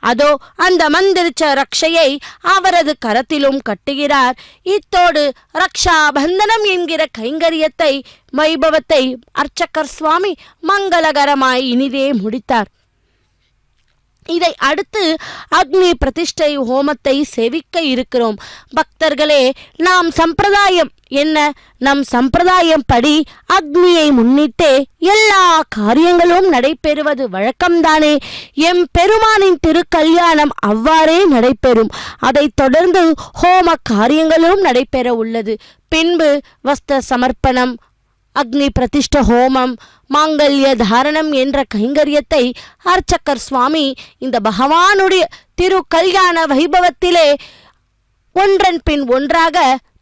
அதோ அந்த மந்திரிச்ச ரக்ஷையை அவரது கரத்திலும் கட்டுகிறார். இத்தோடு ரக்ஷா பந்தனம் என்கிற கைங்கரியத்தை வைபவத்தை அர்ச்சகர் சுவாமி மங்களகரமாய் இனிதே முடித்தார். இதை அடுத்து அக்னி பிரதிஷ்டை ஹோமத்தை சேவிக்க இருக்கிறோம். பக்தர்களே, நம் சம்பிரதாயம் படி அக்னியை முன்னிட்டே எல்லா காரியங்களும் நடைபெறுவது வழக்கம்தானே. எம்பெருமானின் திருக்கல்யாணம் அவ்வாறே நடைபெறும். அதைத் தொடர்ந்து ஹோம காரியங்களும் நடைபெற உள்ளது. பின்பு வஸ்திர சமர்ப்பணம், அக்னி பிரதிஷ்ட ஹோமம், மாங்கல்ய தாரணம் என்ற கைங்கரியத்தை அர்ச்சகர் சுவாமி இந்த பகவானுடைய திரு கல்யாண வைபவத்திலே ஒன்றன் பின் ஒன்றாக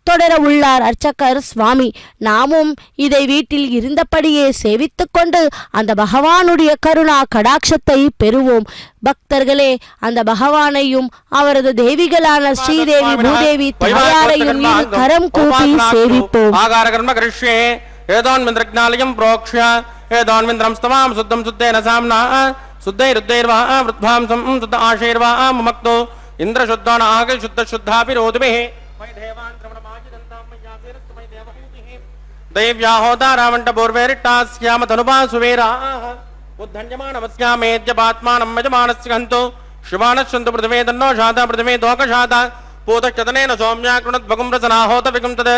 தொடர உள்ளார் அர்ச்சகர் சுவாமி. நாமும் இதை வீட்டில் இருந்தபடியே சேவித்துக் கொண்டு அந்த பகவானுடைய கருணா கடாட்சத்தை பெறுவோம். பக்தர்களே, அந்த பகவானையும் அவரது தேவிகளான ஸ்ரீதேவி பூதேவி தாயாரையும் கரம் கூப்பி சேவிப்போம். ஏதோன்மிந்திரஜ்ஞாலயம் புரோக்ஷ்ய ஏதோன்மிந்திரம் ஸ்தவாம் சுத்தம் சுத்தேன சாம்னா சுத்தைருத்தைர்வா விருத்வாம்சம் சுத்த ஆஷைர்வா முமக்தோ இந்திர சுத்தான ஆக சுத்த சுத்தாபி ரோதுபிஹி மை தேவான் த்ரவணமாஜிதந்தாம் மய்யாசேரஸ்துமை தேவஹூதிஹி दैव्या होता रावंट बोर्वेरिट्टास्याम तनुपा सुवेराः उद्धन्यमानवस्यामेद्यपात्मानं यजमानस्य हन्तो शिवानश्चन्तु पृथिवे तन्नो शाता पृथिवे दोकशाता पूतश्चतनेन सौम्या कृणद्भगुं रसनाहोत विगुं तद्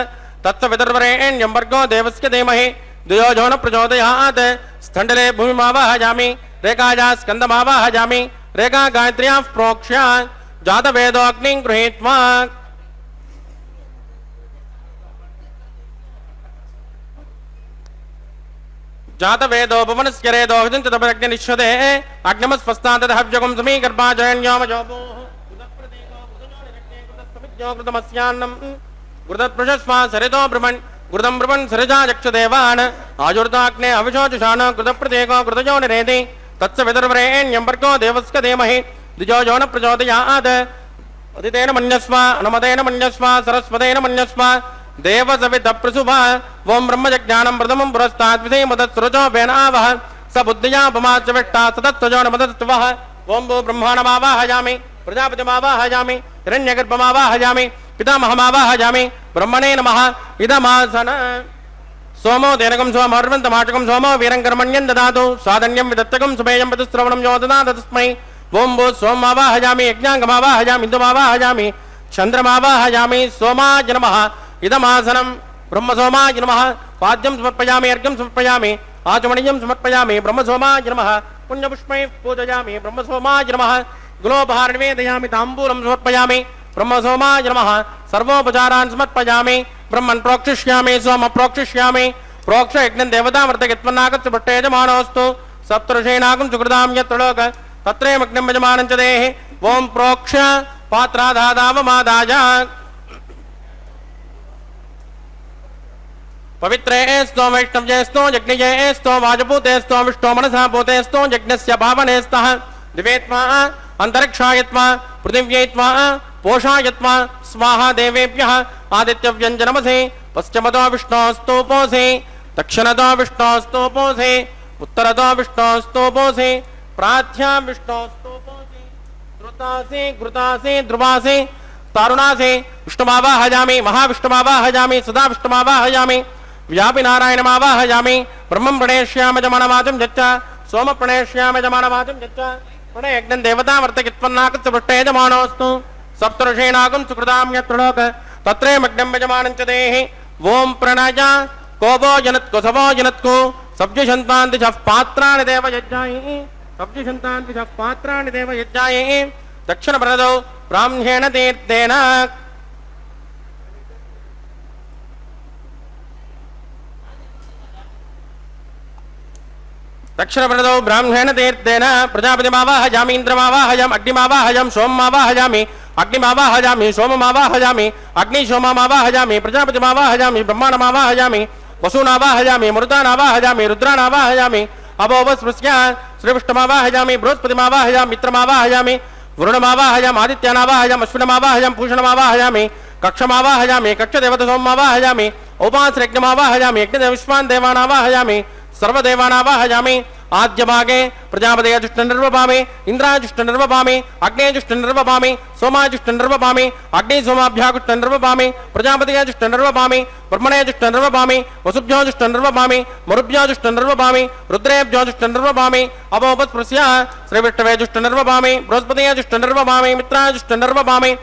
तत्सवितर्वरेण्यं वर्गो देवस्य धीमहि द्वयो जो न प्रचोदयात् स्थण्डले भूमिमावाहयामि रेखाया स्कन्दमावाहयामि रेखा गायत्र्याः प्रोक्ष्य जातवेदोऽग्निं गृहीत्वा जातवेदो भुवनस्यरेदो हिजन्तदपरग्निनिश्वदे अग्निमस्पस्तादहव्यगुं समीगर्भाजयन्योमजोपोः गुदप्रदेको गुदजोनिरग्ने गुदस्समिज्ञो कृतमस्यान्नम् गुदत्पृषस्वा सरितो ब्रह्मन् गुदं ब्रह्मन् सरिजायक्षदेवान् आजुर्दाग्ने अविशोचुषाण गुदप्रदेको गुदजोनिरेति तत्सवितर्वरेण्यं वर्गो देवस्य धीमहि द्विजो जो न प्रचोदयात् अदितेन मन्यस्व अनुमतेन मन्यस्व सरस्वतेन मन्यस्व देवसवितप्रसुभा ओं ब्रह्मज्ञानं प्रथमं पुरस्तात् विधेमदत्सृजो वेनावः स बुद्धिया उपमाच्यविष्टा सदत्सजो नमदत्वः ओं भो ब्रह्माणमावाहयामि प्रजापतिमावाहयामि हिरण्यगर्भमावाहयामि पितामहमावाहयामि ब्रह्मणे नमः इदमासन सोमो देनकं सोमर्वन्तमाचकं सोमो वीरङ्कर्मण्यं ददातु साधन्यं विदत्तकं सुमेयं पदश्रवणं यो ददात तस्मै ओं भो सोममावाहयामि यज्ञाङ्गमावाहयामि इन्दुमावाहयामि चन्द्रमावाहयामि सोमाय नमः इदमासनं ब्रह्मसोमाय नमः पाद्यं समर्पयामि अर्घ्यं समर्पयामि आचमनीयं समर्पयामि ब्रह्मसोमाय नमः पुण्यपुष्पैः पूजयामि ब्रह्मसोमाय नमः गुलोपहारं निवेदयामि ताम्बूलं समर्पयामि ब्रह्मसोमाय नमः सर्वोपचारान् समर्पयामि ब्रह्मन् प्रोक्षिष्यामि सोम प्रोक्षिष्यामि प्रोक्ष यज्ञं देवतामर्तयत्वन्नागस्य भट्टेजमानोऽस्तु सप्तऋषीणागं सुकृतां यत्र लोक तत्रैमग्नं यजमानं च देहि ओं प्रोक्ष पात्राधादावमादाय पवित्रे स्तो वैष्णव्ये स्तो यज्ञये स्तो वाजपूते स्तो विष्णो मनसा भूते स्तो यज्ञस्य भावने स्तः दिवेत्वा अंतरिक्षायत्वा पृथिव्यैत्वा पोषायत्वा स्वाहा देवेभ्यः आदित्यव्यञ्जनमसे पश्चिमतो विष्णोस्तोपोसे दक्षिणतो विष्णोस्तोपोसे उत्तरतो विष्णोस्तोपोसे प्राध्यां विष्णोस्तोपोसे श्रुतासे घृतासे ध्रुवासे तारुणासे विष्णुमावाहयामि महाविष्णुमावाहयामि सदा विष्णुमावाहयामि व्यापि नारायणमावाहयामि ब्रह्मं प्रणेष्यामि जमानवाचं यच्च सोम प्रणेष्यामि जमानवाचं यच्च प्रणयज्ञं देवतामर्तयत्वन्नागस्य भट्टेजमानोऽस्तु सप्तऋषीणागं सुकृतां यत्र लोक तत्रैमग्नं यजमानं च देहि ओं प्रणय कोवो जनत्को सवो जनत्को सब्जिषन्तान्तिशः पात्राणि देवयज्ञायै सब्जिषन्तान्तिशः पात्राणि देवयज्ञायै दक्षिणप्रदौ ब्राह्म्येण तीर्थेन दक्षिणप्रदौ ब्राह्म्येण तीर्थेन प्रजापतिमावाहयामि इन्द्रमावाहयामि अग्निमावाहयामि सोममावाहयामि अग्निमावाहयामि सोममावाहयामि अग्निसोममावाहयामि प्रजापतिमावाहयामि ब्रह्माण्डमावाहयामि वसूनावाहयामि मरुतानावाहयामि रुद्रानावाहयामि अभोवस्पृश्य श्रीविष्णुमावाहयामि बृहस्पतिमावाहयामि मित्रमावाहयामि वरुणमावाहयामि आदित्यानावाहयामि अश्विनमावाहयामि पूषणमावाहयामि कक्षमावाहयामि कक्षदेवतसोममावाहयामि उपासयज्ञमावाहयामि यज्ञदेवविश्वान् देवानावाहयामि सर्वदेवानावाहयामि आद्यभागे प्रजापतिजुष्टनिर्वपामि इन्द्राजुष्टनिर्वपामि अग्नेजुष्टनिर्वपामि सोमाजुष्टनिर्वपामि अग्निसोमाभ्याजुष्टनिर्वपामि प्रजापतिजुष्टनिर्वपामि ब्रह्मणेजुष्टनिर्वपामि वसुभ्योजुष्टनिर्वपामि मरुभ्योजुष्टनिर्वपामि रुद्रेभ्योजुष्टनिर्वपामि अवोपस्पृश्य श्रीविष्णवेजुष्टनिर्वपामि बृहस्पतिजुष्टनिर्वपामि मित्राजुष्टनिर्वपामि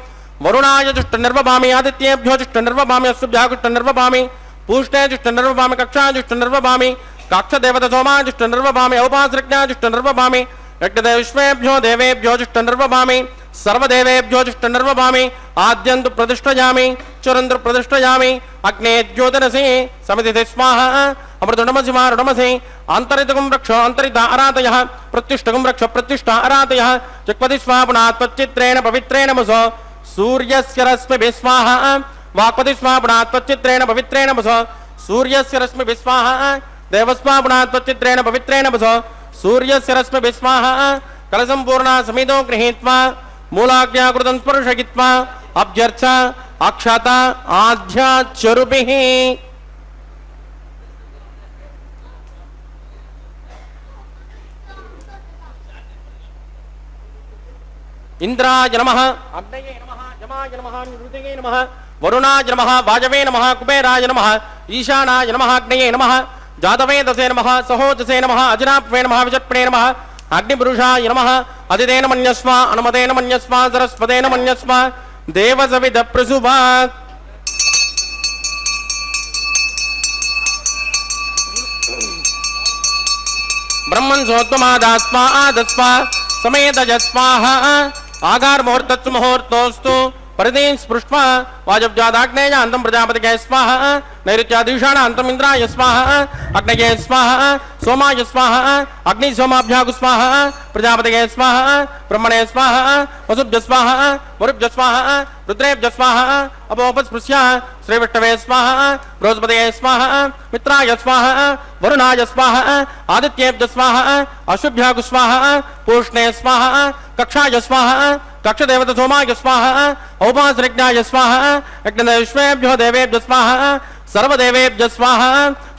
वरुणाजुष्टनिर्वपामि आदित्येभ्योजुष्टनिर्वपामि अश्वभ्याजुष्टनिर्वपामि पूष्णेजुष्टनिर्वपामि कक्षाजुष्टनिर्वपामि काक्षदेवतसोमाजुष्टनिर्वपामि औपासृज्ञाजुष्टनिर्वपामि यज्ञदेवेभ्यो देवेभ्यो जुष्टनिर्वपामि सर्वदेवेभ्योजुष्टनिर्वपामि आद्यन्तु प्रतिष्ठयामि चुरन्तु प्रतिष्ठयामि अग्ने ज्योतिरसि समिति स्वाहा अमृतुडमसि मारुडमसि आन्तरितगुं रक्ष अन्तरिता अरातयः प्रतिष्ठगुं रक्ष प्रतिष्ठा अरातयः चक्पति स्वापुनात् त्वच्चित्रेण पवित्रेण मुसो सूर्यस्य रश्मिभिः स्वाहा वाक्पति स्वापुणात् त्वच्चित्रेण पवित्रेण वसो सूर्यस्य रश्मिभिः स्वाहा देवस्वापुणात् त्वच्चित्रेण पवित्रेण वसो सूर्यस्य रश्मिभिः स्वाहा कलशं पूर्णा समितो गृहीत्वा मूलाज्ञाकृतं स्पर्शयित्वा अभ्यर्च अक्षत आध्याचरुभिः इंद्राय नमः अग्नये नमः यमाय नमः निरुतये नमः वरुणाय नमः वाजवे नमः कुबेराय नमः ईशानाय नमः अग्नये नमः जातवेदसे नमः सहोजसे नमः अजनाप्वे नमः विजत्पणे नमः अग्निपुरुषाय नमः अदितेन मन्यस्व अनुमतेन मन्यस्व सरस्वतेन मन्यस्व देवसविदप्रसुभा ब्रह्मन् सोत्तमादास्वा आदस्वा समेतजस्वाहा आगार मुहूर्तत्सु मुहूर्तोस्तु परिदीं स्पृष्ट्वा वाजव्यादाग्नेयान्तं प्रजापतिगे स्वाहा नैऋत्यादिशानान्तम् इन्द्राय स्वाहा अग्नये स्वाहा सोमाय स्वाहा अग्निसोमाभ्यागु स्वाहा प्रजापतिगे स्वाहा ब्रह्मणे स्वाहा वसुभ्य स्वाहा वरुभ्य स्वाहा रुद्रेभ्य स्वाहा अपोपस्पृश्य श्रीविष्णवे स्वाहा बृहस्पतये स्वाहा मित्राय स्वाहा वरुणाय स्वाहा आदित्येभ्य स्वाहा अशुभ्यागु स्वाहा पूष्णे स्वाहा कक्षाय स्वाहा कक्षदेवत सोमाय स्वाहा औपासनिज्ञाय स्वाहा यज्ञदेवेभ्यो देवेभ्य स्वाहा सर्वदेवेभ्य स्वाहा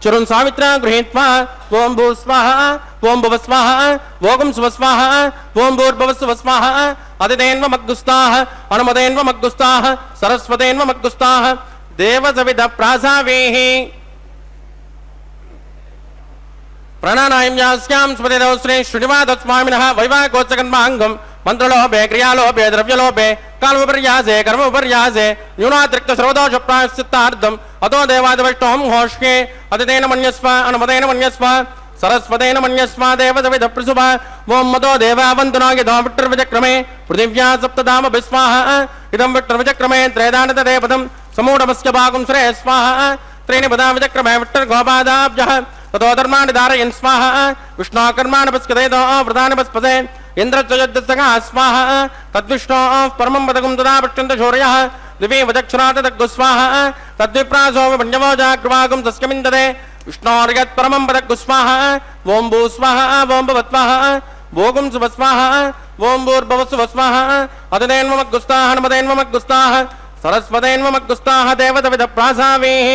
चरुन् सावित्रा गृहीत्वा ओं भू स्वाहा ओं भुव स्वाहा ओं सुव स्वाहा ओं भूर्भुवस्सुव स्वाहा अदितेन्वमग्गुस्ताः अनुमतेन्वमग्गुस्ताः सरस्वतेन्वमग्गुस्ताः देवसविदप्रासावेः प्राणानायं यास्यां स्मृतिदौ श्री श्रीनिवासस्वामिनः वैवाहिकोत्सकन्माङ्गम् मंत्रलोभे क्रियालोभे द्रव्यलोभे कालविपर्यासे कर्मविपर्यासे न्यूनातिरिक्त सर्वदोष प्रायश्चित्तार्थम् अतो देवादिवैष्णवं घोष्ये अदितेन मन्यस्व अनुमतेन मन्यस्व सरस्वतेन मन्यस्व देवसविदप्रसुभ ओं मतो देवावन्तनो यतो विट्टर्विचक्रमे पृथिव्या सप्तधाम विस्वाहा इदं विट्टर्विचक्रमे त्रयदानतदेवतं समूढमस्य भागं श्रेय स्वाहा त्रीणि पदा विचक्रमे विट्टर्गोपादाभ्यः ततो धर्माणि धारयन् स्वाहा विष्णोकर्माणि पस्कदेतो व्रतानि पस्पदे इंद्रचयद्दसगा स्वाहा तद्विष्णोः परमं पदकं तदा पश्यन्त शौर्यः दिवे वदक्षरात तद्गुस्वाहा तद्विप्रासो विपण्यवो जाग्रवागं तस्कमिन्ददे विष्णोर्यत् परमं पदकं स्वाहा ओं भू स्वाहा ओं भवत्वाहा भोगुं सुवस्वाहा ओं भूर्भुवस्सुवस्वाहा अदितेन्वमग्गुस्ताः अनुमतेन्वमग्गुस्ताः सरस्वतेन्वमग्गुस्ताः देवसविदप्रासावेः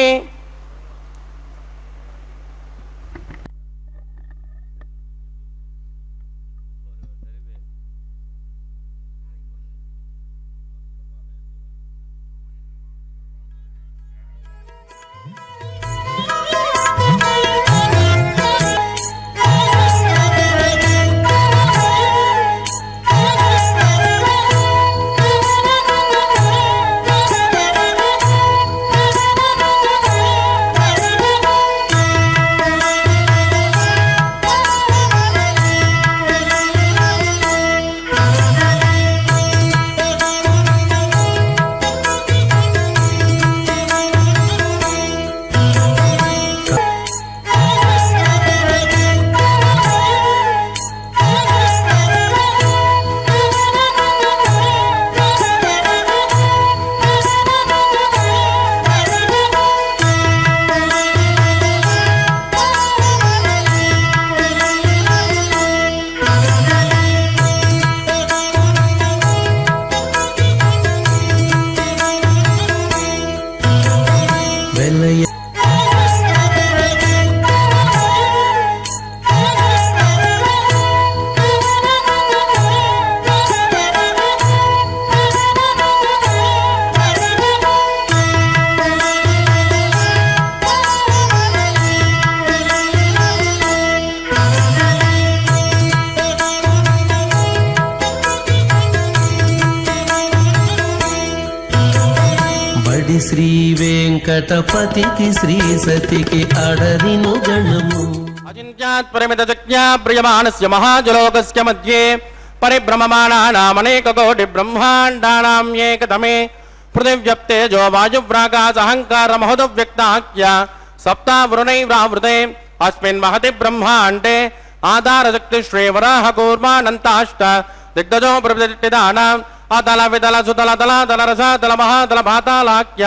శ్రీ వెంకటపతికి శ్రీ సతికి అడరిను గణము అజింత్యాత్ పరిమిత శక్త్యా ప్రియమానస్య మహాజలోకస్య మధ్యే పరిభ్రమమాణానామనేక కోటి బ్రహ్మాండానాం ఏకతమే పృథివ్యప్తేజో వాయువ్రాకాశ అహంకార మహోదవ్యక్తాఖ్య సప్తావృణైర్వృతే అస్మిన్ మహతి బ్రహ్మాండే ఆధారశక్తి శ్రీవరాహ కూర్మానంతాష్ట దిగ్గజో ప్రతిష్ఠితానాం అతల వితల సుతల తల తల రస తల మహాతల భాతాలాఖ్య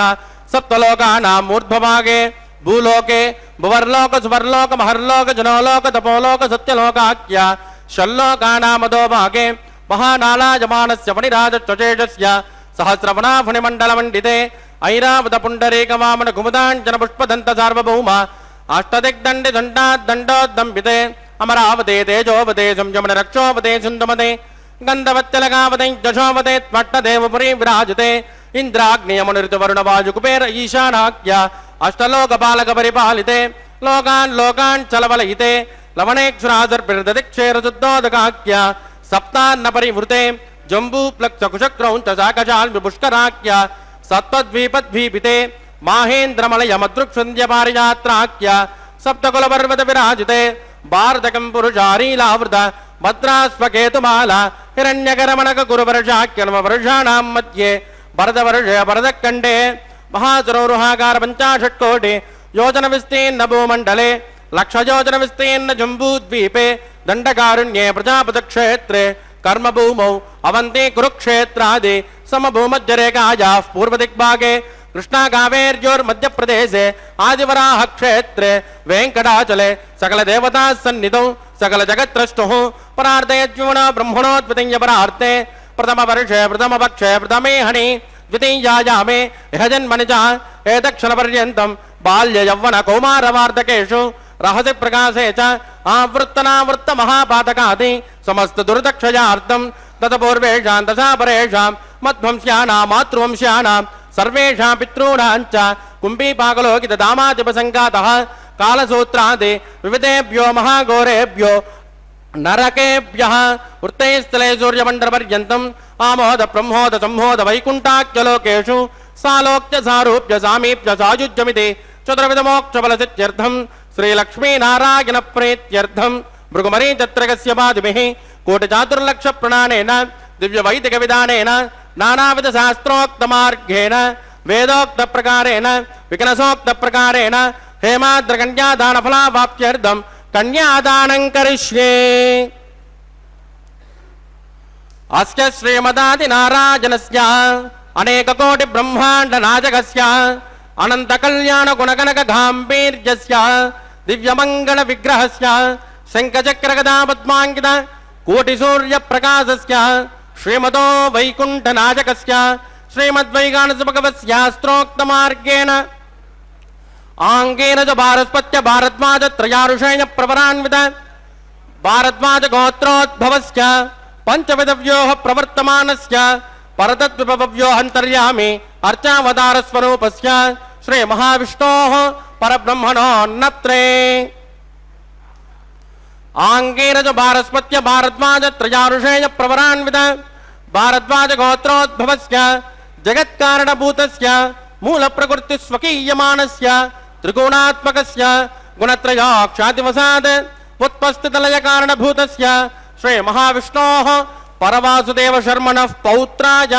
सप्तलोकानां मूर्ध्वभागे भूलोके भुवर्लोक सुवर्लोक महर्लोक जनोलोक तपोलोक सत्यलोकाख्या षल्लोकानामधोभागे महानालायमानस्य फणिराजश्चेजस्य सहस्रवना फणिमण्डलमण्डिते ऐरावत पुण्डरीकवामन कुमुदाञ्जन पुष्पदन्त सार्वभौम अष्टदिग्दण्डि दण्डोद्दम्बिते अमरावते तेजोवते संयमन रक्षोवते सुन्दमते गन्धवत्यलगावते जशोवते त्वट्टदेवपुरी विराजते इंद्राग्नियमुनिर्तवरुणवायुकुबेर ईशानाख्य अष्टलोकपालक परिपालिते लोकान् लोकान् चलवलयिते लवणेक्षुरादर्पिर्ददिक्षेरशुद्धोदकाख्य सप्तान्न परिवृते जम्बूप्लक्षकुशक्रौञ्च शाकशाल्पुष्कराख्य सत्त्वद्वीपद्वीपिते माहेन्द्रमलयमदृक्सन्ध्यपारिजात्राख्य सप्तकुलपर्वत विराजिते भारतकं पुरुषारीलावृत भद्रास्वकेतुमाला हिरण्यकरमणक गुरुवर्षाख्यनववर्षाणां मध्ये भरतवर्षे भरतखण्डे महासरोरुहाकार 50 कोटि योजन विस्तीर्ण भूमण्डले लक्षयोजन विस्तीर्ण जम्बूद्वीपे दण्डकारण्ये प्रजापतक्षेत्रे कर्मभूमौ अवन्ती कुरुक्षेत्रादि समभूमध्यरेखायाः पूर्वदिग्भागे कृष्णा कावेर्योर्मध्यप्रदेशे आदिवराह क्षेत्रे वेङ्कटाचले सकल देवता सन्निधौ सकल जगत्त्रष्टुः परार्धयज्ञुण ब्रह्मणोद्वितीय परार्थे प्रथम वर्षे प्रथम पक्षे प्रथमे हनि द्वितीयायामे इह जन्मनि च एतक्षणपर्यन्तं बाल्य यौवन कौमारवार्धकेषु रहसि प्रकाशे च आवृत्तनावृत्त महापातकादि समस्त दुर्दक्षयार्थं तत्पूर्वेषां दशापरेषां मध्वंस्यानां मातृवंस्यानां सर्वेषां पितॄणां च कुम्भीपाकलोकित दामादिपसङ्गातः कालसूत्रादि विविधेभ्यो महाघोरेभ्यो नरकेभ्यः वृत्तैस्थले सूर्यमण्डलपर्यन्तम् आमोद ब्रह्मोद संहोद वैकुण्ठाख्यलोकेषु सालोक्य सारूप्य सामीप्य सायुज्यमिति चतुर्विधमोक्षफलसिद्ध्यर्थं श्रीलक्ष्मीनारायणप्रीत्यर्थं भृगुमरीचत्रकस्य पादिभिः कोटिचातुर्लक्षप्रणानेन दिव्यवैदिकविधानेन नानाविधशास्त्रोक्तमार्गेण वेदोक्तप्रकारेण विकनसोक्तप्रकारेण हेमाद्रकन्यादानफलावाप्त्यर्थं कन्यादानं करिष्ये। अस्य श्रीमदादिनारायणस्य अनेककोटि ब्रह्माण्ड नायकस्य अनंत कल्याण गुणगणक गांभीर्यस्य दिव्यमंगल विग्रहस्य शंखचक्र गदा पद्मांकित कोटि सूर्य प्रकाशस्य श्रीमदो वैकुंठ नायकस्य श्रीमद्वैगानस भगवस्य स्त्रोक्त मार्गेण आंगेन च भारस्पत्य भारद्वाज त्रयारुषेण प्रवरान्वित भारद्वाज गोत्रोद्भवस्य पंचविधव्योः प्रवर्तमानस्य परतद्विभव्यो अंतर्यामी अर्चावतार स्वरूपस्य श्री महाविष्णोः परब्रह्मणो नत्रे आंगेन च भारस्पत्य भारद्वाज त्रयारुषेण प्रवरान्वित भारद्वाज गोत्रोद्भवस्य जगत्कारणभूतस्य मूल प्रकृति स्वकीयमानस्य त्रिगुणात्मकस्य गुणत्रयाक्षातिवसाद उत्पस्थितलय कारणभूतस्य श्री महाविष्णोः परवासुदेव शर्मणः पौत्राय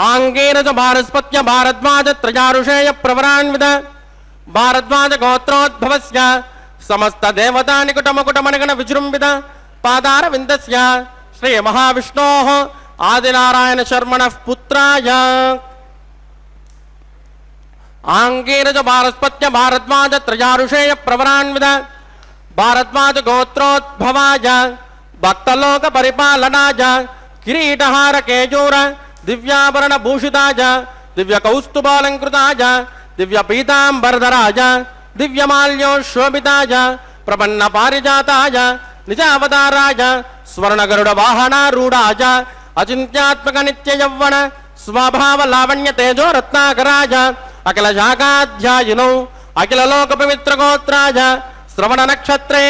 आंगेन च भारस्पत्य भारद्वाज त्रयारुषेय प्रवरान्वित भारद्वाज गोत्रोद्भवस्य समस्त देवता निकुटमकुटमनिगण विजृंभित पादारविन्दस्य श्री महाविष्णोः आदिनारायण शर्मणः पुत्राय आंगेन च भारस्पत्य भारद्वाज त्रयारुषेय प्रवरान्वित भारद्वाज गोत्रोद्भवाय भक्तलोक परिपालनाय किरीटहार केयूर दिव्याभरण भूषिताय दिव्य कौस्तुभालंकृताय दिव्य पीतांबरधराय दिव्यमाल्योशोभिताय प्रपन्न पारिजाताय निजावताराय स्वर्ण गरुड़ वाहनारूढ़ाय अचिंत्यात्मक नित्य यौवन स्वभाव लावण्य तेजो रत्नाकराय अखिल शाखाध्यायिनौ अखिल लोक पवित्र गोत्राय श्रवण नक्षत्रे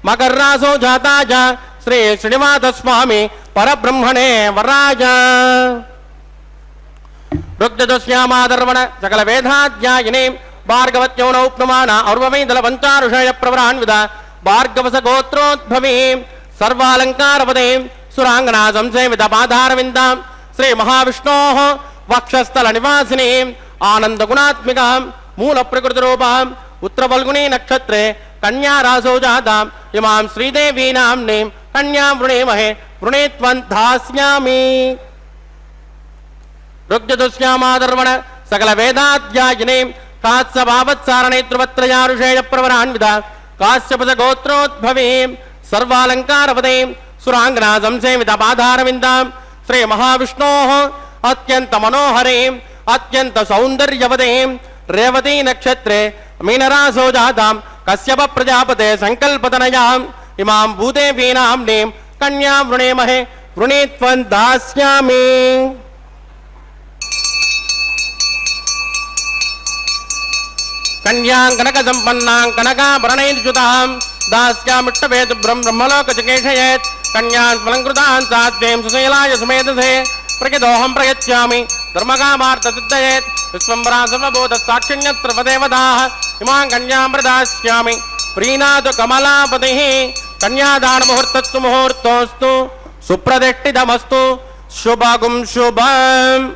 मकर रासो जाताय श्री श्रीनिवास स्वामी परब्रह्मणे वराय ऋग्यजुष्यामादर्वण सकल वेदाध्यायिनी भार्गवत्यो नौप्नमान और्वमेदल पंचारुषय प्रवरान्वित भार्गवस गोत्रोद्भवी सर्वालंकारपदे सुरांगना संसेवित पादारविंदां श्री महाविष्णोः वक्षस्थल निवासिनी आनंद गुणात्मिका मूल प्रकृति रूपां उत्तर फल्गुनी नक्षत्रे कन्या रासो जातां इमां श्रीदेवी नाम्नीं कन्यां वृणीमहे वृणीत्वं धास्यामि। ருக்ஜதுஷ்யாமாதர்வண சகல வேதாத்யாயினே காத்சபாவத்சாரணை த்ருவத்ரயாருஷேய பிரவரான்விதா காஸ்யபத கோத்ரோத்பவே சர்வாலங்காரவதே சுராங்கனா சம்சேவித பாதாரவிந்தாம் ஸ்ரீ மகாவிஷ்ணோः அத்யந்த மனோஹரே அத்யந்த சௌந்தர்யவதே ரேவதி நக்ஷத்ரே மீனராசோ ஜாதாம் கஸ்யப பிரஜாபதே சங்கல்பதனயாம் இமாம் பூதேவீனாம் நேம் கன்யா விருணேமஹே விருணீத்வன் தாஸ்யாமி. கன்யாங் கனக சம்பன்னாங் கனகாபரணைர்ஜுதாம் தாஸ்யாமிட்டவேது பிரம்மலோகஜகேஷயேத் கன்யான் ஸ்மலங்கிருதான் சாத்வேம் சுசீலாய சுமேதசே பிரகிதோஹம் பிரயச்சாமி தர்மகாமார்த்த சித்தயேத் விஸ்வம்பரா சர்வபூத சாட்சிண்யத்ரவதேவதாः இமாங் கன்யாம் பிரதாஸ்யாமி. प्रीनाद कमलापति कन्यादान मुहूर्तस्तु मुहूर्तोस्तु सुप्रतिष्ठितमस्तु शुभगुं शुभम्.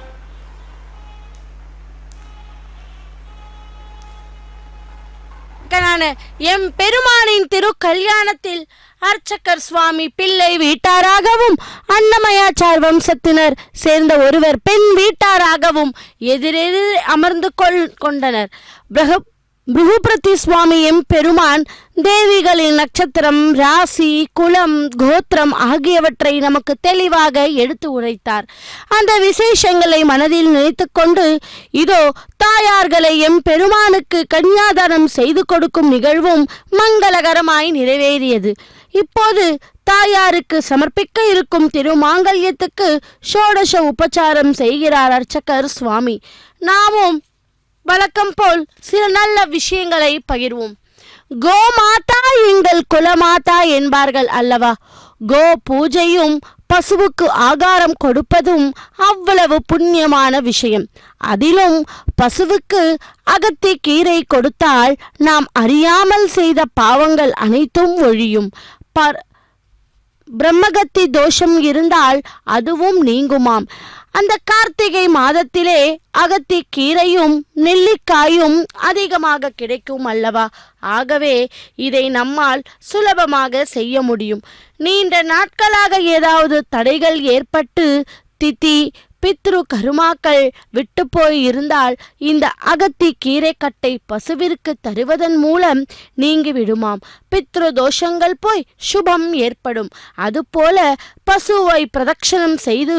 எம் பெருமானின் திரு கல்யாணத்தில் அர்ச்சகர் சுவாமி பிள்ளை வீட்டாராகவும் அன்னமயாச்சார் வம்சத்தினர் சேர்ந்த ஒருவர் பெண் வீட்டாராகவும் எதிரெதிர் அமர்ந்து கொண்டனர். பிருகுபிரதி சுவாமி எம் பெருமான் தேவிகளின் நட்சத்திரம், ராசி, குலம், கோத்திரம் ஆகியவற்றை நமக்கு தெளிவாக எடுத்து உரைத்தார். அந்த விசேஷங்களை மனதில் நினைத்து கொண்டு இதோ தாயார்களை எம் பெருமானுக்கு கன்யாதானம் செய்து கொடுக்கும் நிகழ்வும் மங்களகரமாய் நிறைவேறியது. இப்போது தாயாருக்கு சமர்ப்பிக்க இருக்கும் திருமாங்கல்யத்துக்கு ஷோடச உபச்சாரம் செய்கிறார் அர்ச்சகர் சுவாமி. நாமும் வழக்கம் போல் சில நல்ல விஷயங்களை பகிர்வோம். கோமாதா எங்கள் குலமாதா என்பார்கள் அல்லவா? கோ பூஜையும் பசுவுக்கு ஆகாரம் கொடுப்பதும் அவ்வளவு புண்ணியமான விஷயம். அதிலும் பசுவுக்கு அகத்தி கீரை கொடுத்தால் நாம் அறியாமல் செய்த பாவங்கள் அனைத்தும் ஒழியும். பிரம்மகத்தி தோஷம் இருந்தால் அதுவும் நீங்குமாம். அந்த கார்த்திகை மாதத்திலே அகத்தி கீரையும் நெல்லிக்காயும் அதிகமாக கிடைக்கும் அல்லவா? ஆகவே இதை நம்மால் சுலபமாக செய்ய முடியும். நீண்ட நாட்களாக ஏதாவது தடைகள் ஏற்பட்டு திதி பித்ரு கருமாக்கள் விட்டு போய் இருந்தால் இந்த அகத்தி கீரைக்கட்டை பசுவிற்கு தருவதன் மூலம் நீங்கி விடுமாம். பித்ரு தோஷங்கள் போய் சுபம் ஏற்படும். அதுபோல பசுவை பிரதட்சணம் செய்து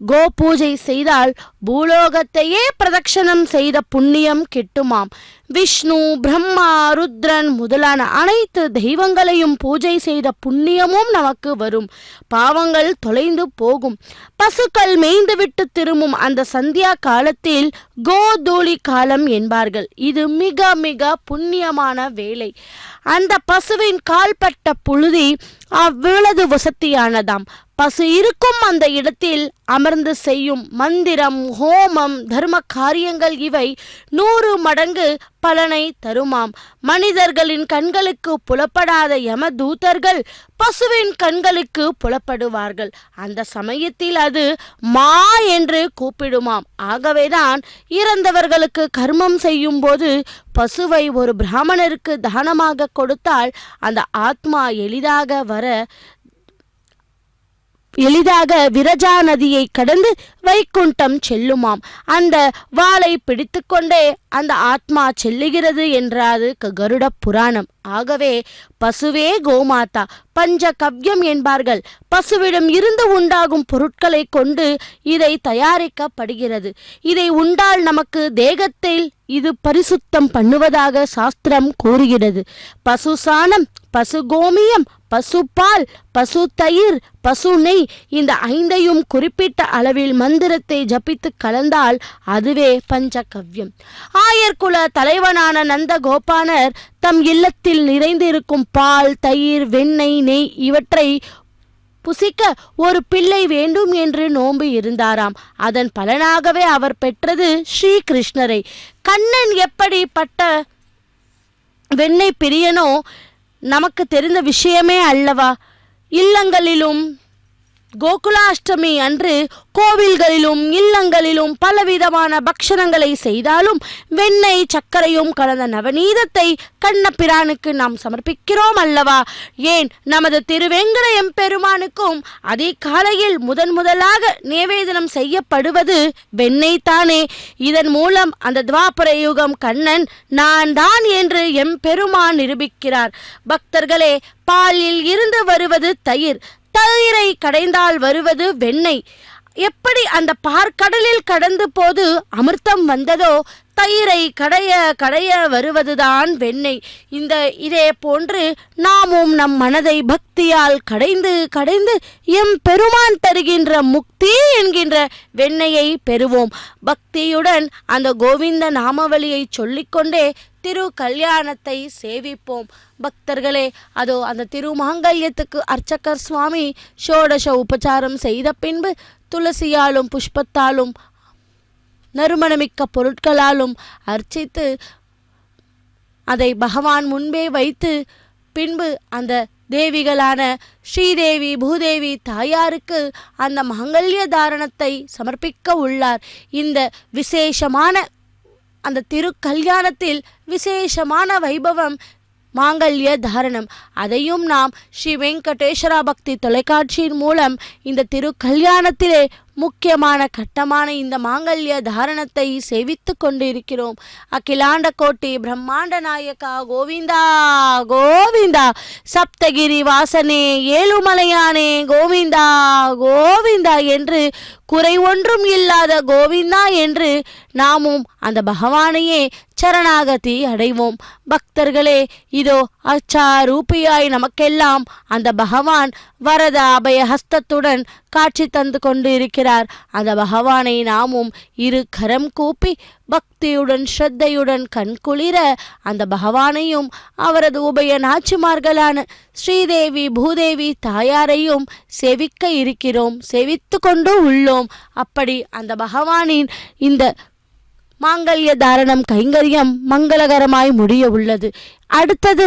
கோ பூஜை செய்தால் பூலோகத்தையே பிரதட்சணம் செய்த புண்ணியம் கிட்டுமாம். விஷ்ணு, பிரம்மா, ருத்ரன் முதலான அனைத்து தெய்வங்களையும் பூஜை செய்த புண்ணியமும் நமக்கு வரும். பாவங்கள் தொலைந்து போகும். பசுக்கள் மேய்ந்துவிட்டு திரும்பும் அந்த சந்தியா காலத்தில் கோதூளி காலம் என்பார்கள். இது மிக மிக புண்ணியமான வேலை. அந்த பசுவின் கால்பட்ட புழுதி அவ்வளவு வசதியானதாம். பசு இருக்கும் அந்த இடத்தில் அமர்ந்து செய்யும் மந்திரம், ஹோமம், தர்ம காரியங்கள் இவை 100 மடங்கு பலனை தருமாம். மனிதர்களின் கண்களுக்கு புலப்படாத யம தூதர்கள் பசுவின் கண்களுக்கு புலப்படுவார்கள். அந்த சமயத்தில் அது மா என்று கூப்பிடுமாம். ஆகவேதான் இறந்தவர்களுக்கு கர்மம் செய்யும் போது பசுவை ஒரு பிராமணருக்கு தானமாக கொடுத்தால் அந்த ஆத்மா எளிதாக விரஜா நதியை கடந்து வைகுண்டம் செல்லுமாம். அந்த வாளை பிடித்து கொண்டே அந்த ஆத்மா செல்லுகிறது என்றாது கருட புராணம். ஆகவே பசுவே கோமாதா, பஞ்ச கவ்யம் என்பார்கள். பசுவிடம் இருந்து உண்டாகும் பொருட்களை கொண்டு இதை தயாரிக்கப்படுகிறது. இதை உண்டால் நமக்கு தேகத்தில் இது பரிசுத்தம் பண்ணுவதாக சாஸ்திரம் கூறுகிறது. பசு சாணம், பசு கோமியம், பசு பால், பசு தயிர், பசு நெய் இந்த 5ஐயும் குறிப்பிட்ட அளவில் மந்திரத்தை ஜபித்து கலந்தால் அதுவே பஞ்சகவ்யம். ஆயர்குல தலைவனான நந்த கோபாலர் தம் இல்லத்தில் நிறைந்திருக்கும் பால், தயிர், வெண்ணெய், நெய் இவற்றை புசிக்க ஒரு பிள்ளை வேண்டும் என்று நோன்பு இருந்தாராம். அதன் பலனாகவே அவர் பெற்றது ஸ்ரீகிருஷ்ணரை. கண்ணன் எப்படிப்பட்ட வெண்ணெய் பிரியனோ நமக்கு தெரிந்த விஷயமே அல்லவா? இல்லங்களிலும் கோகுலாஷ்டமி அன்று கோவில்களிலும் இல்லங்களிலும் பலவிதமான பக்ஷணங்களை செய்தாலும் வெண்ணெய் சர்க்கரையும் கலந்த நவநீதத்தை கண்ணபிரானுக்கு நாம் சமர்ப்பிக்கிறோம் அல்லவா? ஏன் நமது திருவேங்கட எம்பெருமானுக்கும் அதிகாலையில் முதலாக நிவேதனம் செய்யப்படுவது வெண்ணெய் தானே. இதன் மூலம் அந்த துவாபர யுகம் கண்ணன் நான் தான் என்று எம்பெருமான் நிரூபிக்கிறார். பக்தர்களே, பாலில் இருந்து வருவது தயிர், தயிரை கடைந்தால் வருவது வெண்ணெய். எப்படி அந்த பார்க்கடலில் கடந்து போது அமிர்தம் வந்ததோ, தயிரை கடைய வருவதுதான் வெண்ணெய். இதே போன்று நாமும் நம் மனதை பக்தியால் கடைந்து எம் பெருமான் தருகின்ற முக்தி என்கின்ற வெண்ணெயை பெறுவோம். பக்தியுடன் அந்த கோவிந்த நாமவலியை சொல்லிக்கொண்டே திரு கல்யாணத்தை சேவிப்போம். பக்தர்களே, அதோ அந்த திருமாங்கல்யத்துக்கு அர்ச்சகர் சுவாமி ஷோடச உபச்சாரம் செய்த பின்பு துளசியாலும் புஷ்பத்தாலும் நறுமணமிக்க பொருட்களாலும் அர்ச்சித்து அதை பகவான் முன்பே வைத்து பின்பு அந்த தேவிகளான ஸ்ரீதேவி பூதேவி தாயாருக்கு அந்த மாங்கல்ய தாரணத்தை சமர்ப்பிக்க உள்ளார். இந்த விசேஷமான அந்த திருக்கல்யாணத்தில் விசேஷமான வைபவம் மாங்கல்ய தாரணம். அதையும் நாம் ஸ்ரீ வெங்கடேஸ்வரா பக்தி தொலைக்காட்சியின் மூலம் இந்த திருக்கல்யாணத்திலே முக்கியமான கட்டமான இந்த மாங்கல்ய தாரணத்தை சேவித்து கொண்டிருக்கிறோம். அகிலாண்ட கோட்டி பிரம்மாண்ட நாயகா கோவிந்தா கோவிந்தா, சப்தகிரி வாசனே ஏழுமலையானே கோவிந்தா கோவிந்தா என்று குறை ஒன்றும் இல்லாத கோவிந்தா என்று நாமும் அந்த பகவானையே சரணாகதி அடைவோம். பக்தர்களே, இதோ அச்சாரூபியாய் நமக்கெல்லாம் அந்த பகவான் வரத அபய ஹஸ்தத்துடன் காட்சி தந்து கொண்டு இருக்கிறார். அந்த பகவானை நாமும் இரு கரம் கூப்பி பக்தியுடன் ஸ்ரத்தையுடன் கண்குளிர அந்த பகவானையும் அவரது உபய நாச்சிமார்களான ஸ்ரீதேவி பூதேவி தாயாரையும் சேவிக்க இருக்கிறோம், சேவித்து கொண்டு உள்ளோம். அப்படி அந்த பகவானின் இந்த மாங்கல்ய தாரணம் கைங்கரியம் மங்களகரமாய் முடிய உள்ளது. அடுத்தது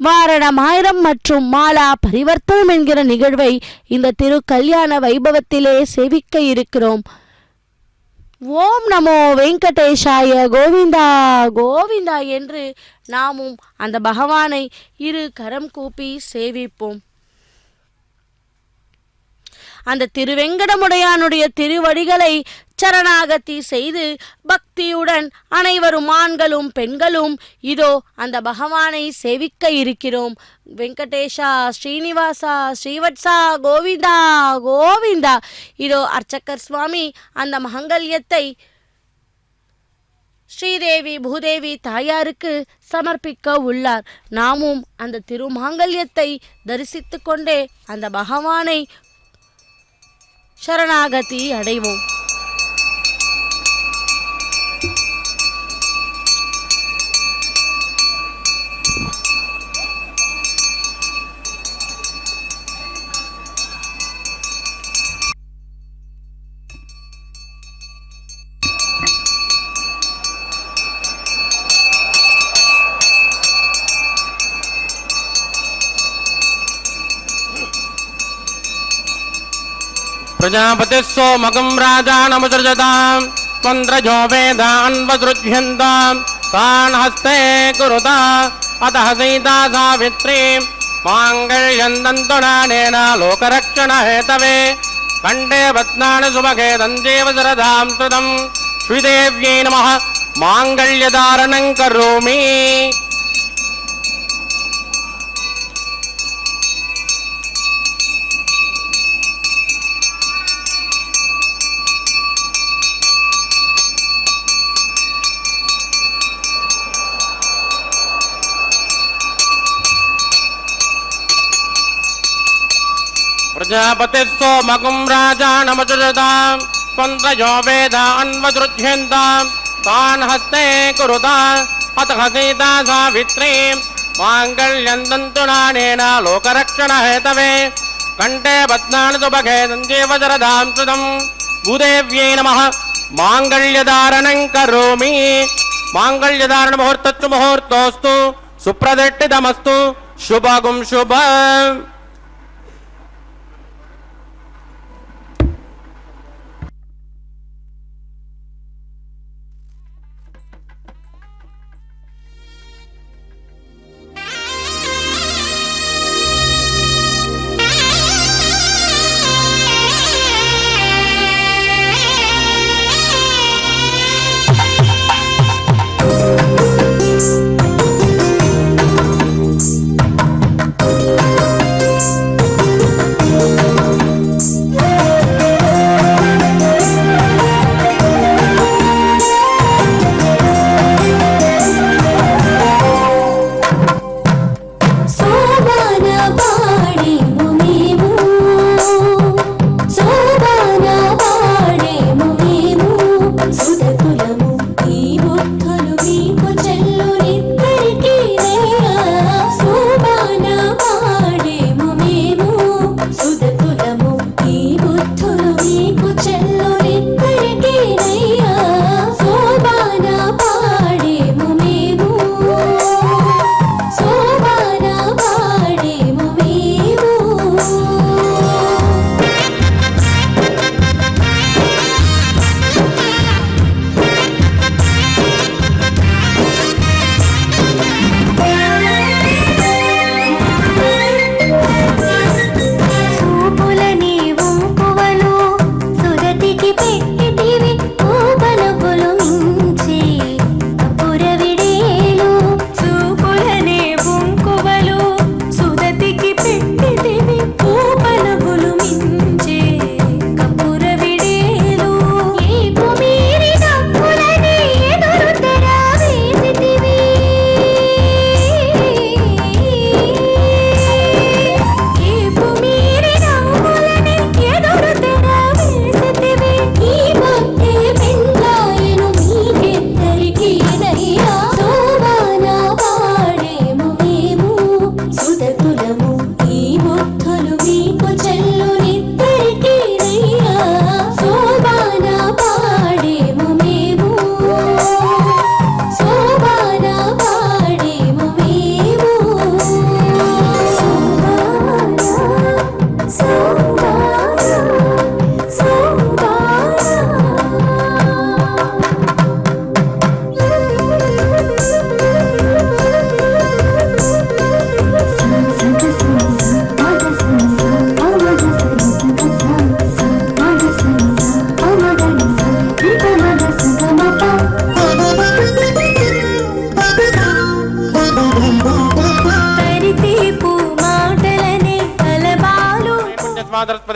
வாரணமாயிரம் மற்றும் மாலா பரிவர்த்தனம் என்கிற நிகழ்வை இந்த திரு கல்யாண வைபவத்திலே சேவிக்க இருக்கிறோம். ஓம் நமோ வெங்கடேஷாய கோவிந்தா கோவிந்தா என்று நாமும் அந்த பகவானை இரு கரம் கூப்பி சேவிப்போம். அந்த திருவெங்கடமுடையானுடைய திருவடிகளை சரணாகதி செய்து பக்தியுடன் அனைவரும் ஆண்களும் பெண்களும் இதோ அந்த பகவானை சேவிக்க இருக்கிறோம். வெங்கடேஷா ஸ்ரீனிவாசா ஸ்ரீவத்சா கோவிந்தா கோவிந்தா. இதோ அர்ச்சகர் சுவாமி அந்த மாங்கல்யத்தை ஸ்ரீதேவி பூதேவி தாயாருக்கு சமர்ப்பிக்க உள்ளார். நாமும் அந்த திருமாங்கல்யத்தை தரிசித்து கொண்டே அந்த பகவானை சரணாகதி அடைவோம். प्रजापतिः सोमकं राजानमुसृजतां तन्द्रजो वेदान्वसृज्यन्तां तान् हस्ते कुरुता अतः सीता सावित्री माङ्गल्यं तन्तुनानेन लोकरक्षणहेतवे कण्ठे बध्नानि सुभगे दन्तेव शरदां श्रुतं श्रीदेव्यै नमः माङ्गल्यधारणं करोमि. प्रजापतिः सोमकं राजानमुसृजतां तन्द्रजो वेदान्वसृज्यन्तां तान् हस्ते कुरुता अतः सीता सावित्री माङ्गल्यं तन्तुनानेन लोकरक्षणहेतवे कण्ठे बध्नानि सुभगे दन्तेव शरदां श्रुतं भूदेव्यै नमः माङ्गल्यधारणं करोमि. माङ्गल्यधारण मुहूर्तस्तु मुहूर्तोऽस्तु सुप्रतिष्ठितमस्तु शुभगुं शुभ.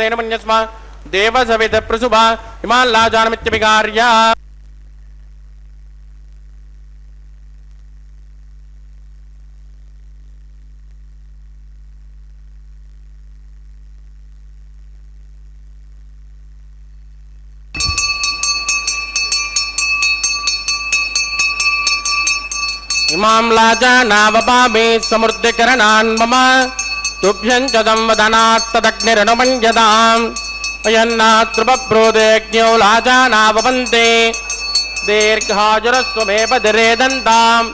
मदेन मन्यस्मा देव सवित प्रसुभा हिमाल्लाजानमित्यभिगार्य इमां लाजानावपामि समृद्धिकरणान् मम तुभ्यं च संवदनात् तदग्निरनुमन्यताम् अयन्नातृपप्रोदेज्ञो लाजानावपन्ते दीर्घाजुरस्वमेव दिरेदन्ताम्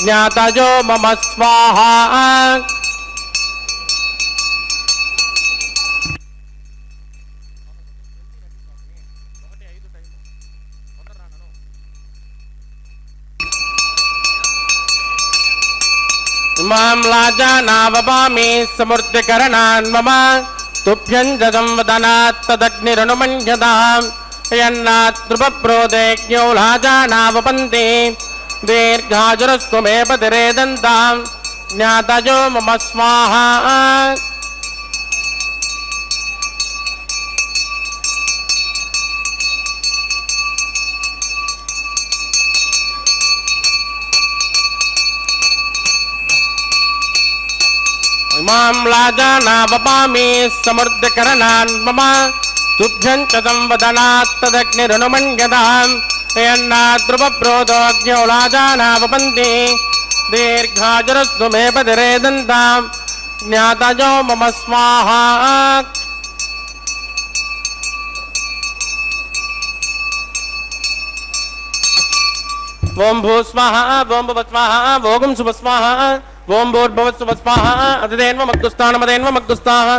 ज्ञातयो मम स्वाहा इमां लाजानावपामि समृद्धिकरणान् मम तुभ्यं च संवदनात् तदग्निरनुमन्यताम् यन्नातृपप्रोदेज्ञो लाजानावपन्ते दीर्घाजुरस्त्वमेव दिरेदन्ताम् ज्ञातयो मम स्वाहा इमां लाजानावपामि समृद्धिकरणान् मम तुभ्यं च संवदनात् तदग्निरनुमन्यताम् यन्नातृपप्रोदेज्ञो लाजानावपन्ते दीर्घाजुरस्त्वमेव दिरेदन्ताम् ज्ञातयो मम स्वाहा ओम भू स्वाहा ओम भुव स्वाहा ओम शुभ स्वाहा ओम भूर्भुवस्सुवः स्वाहा अतिदेन्वमग्गुस्थानमदेन्वमग्गुस्थाः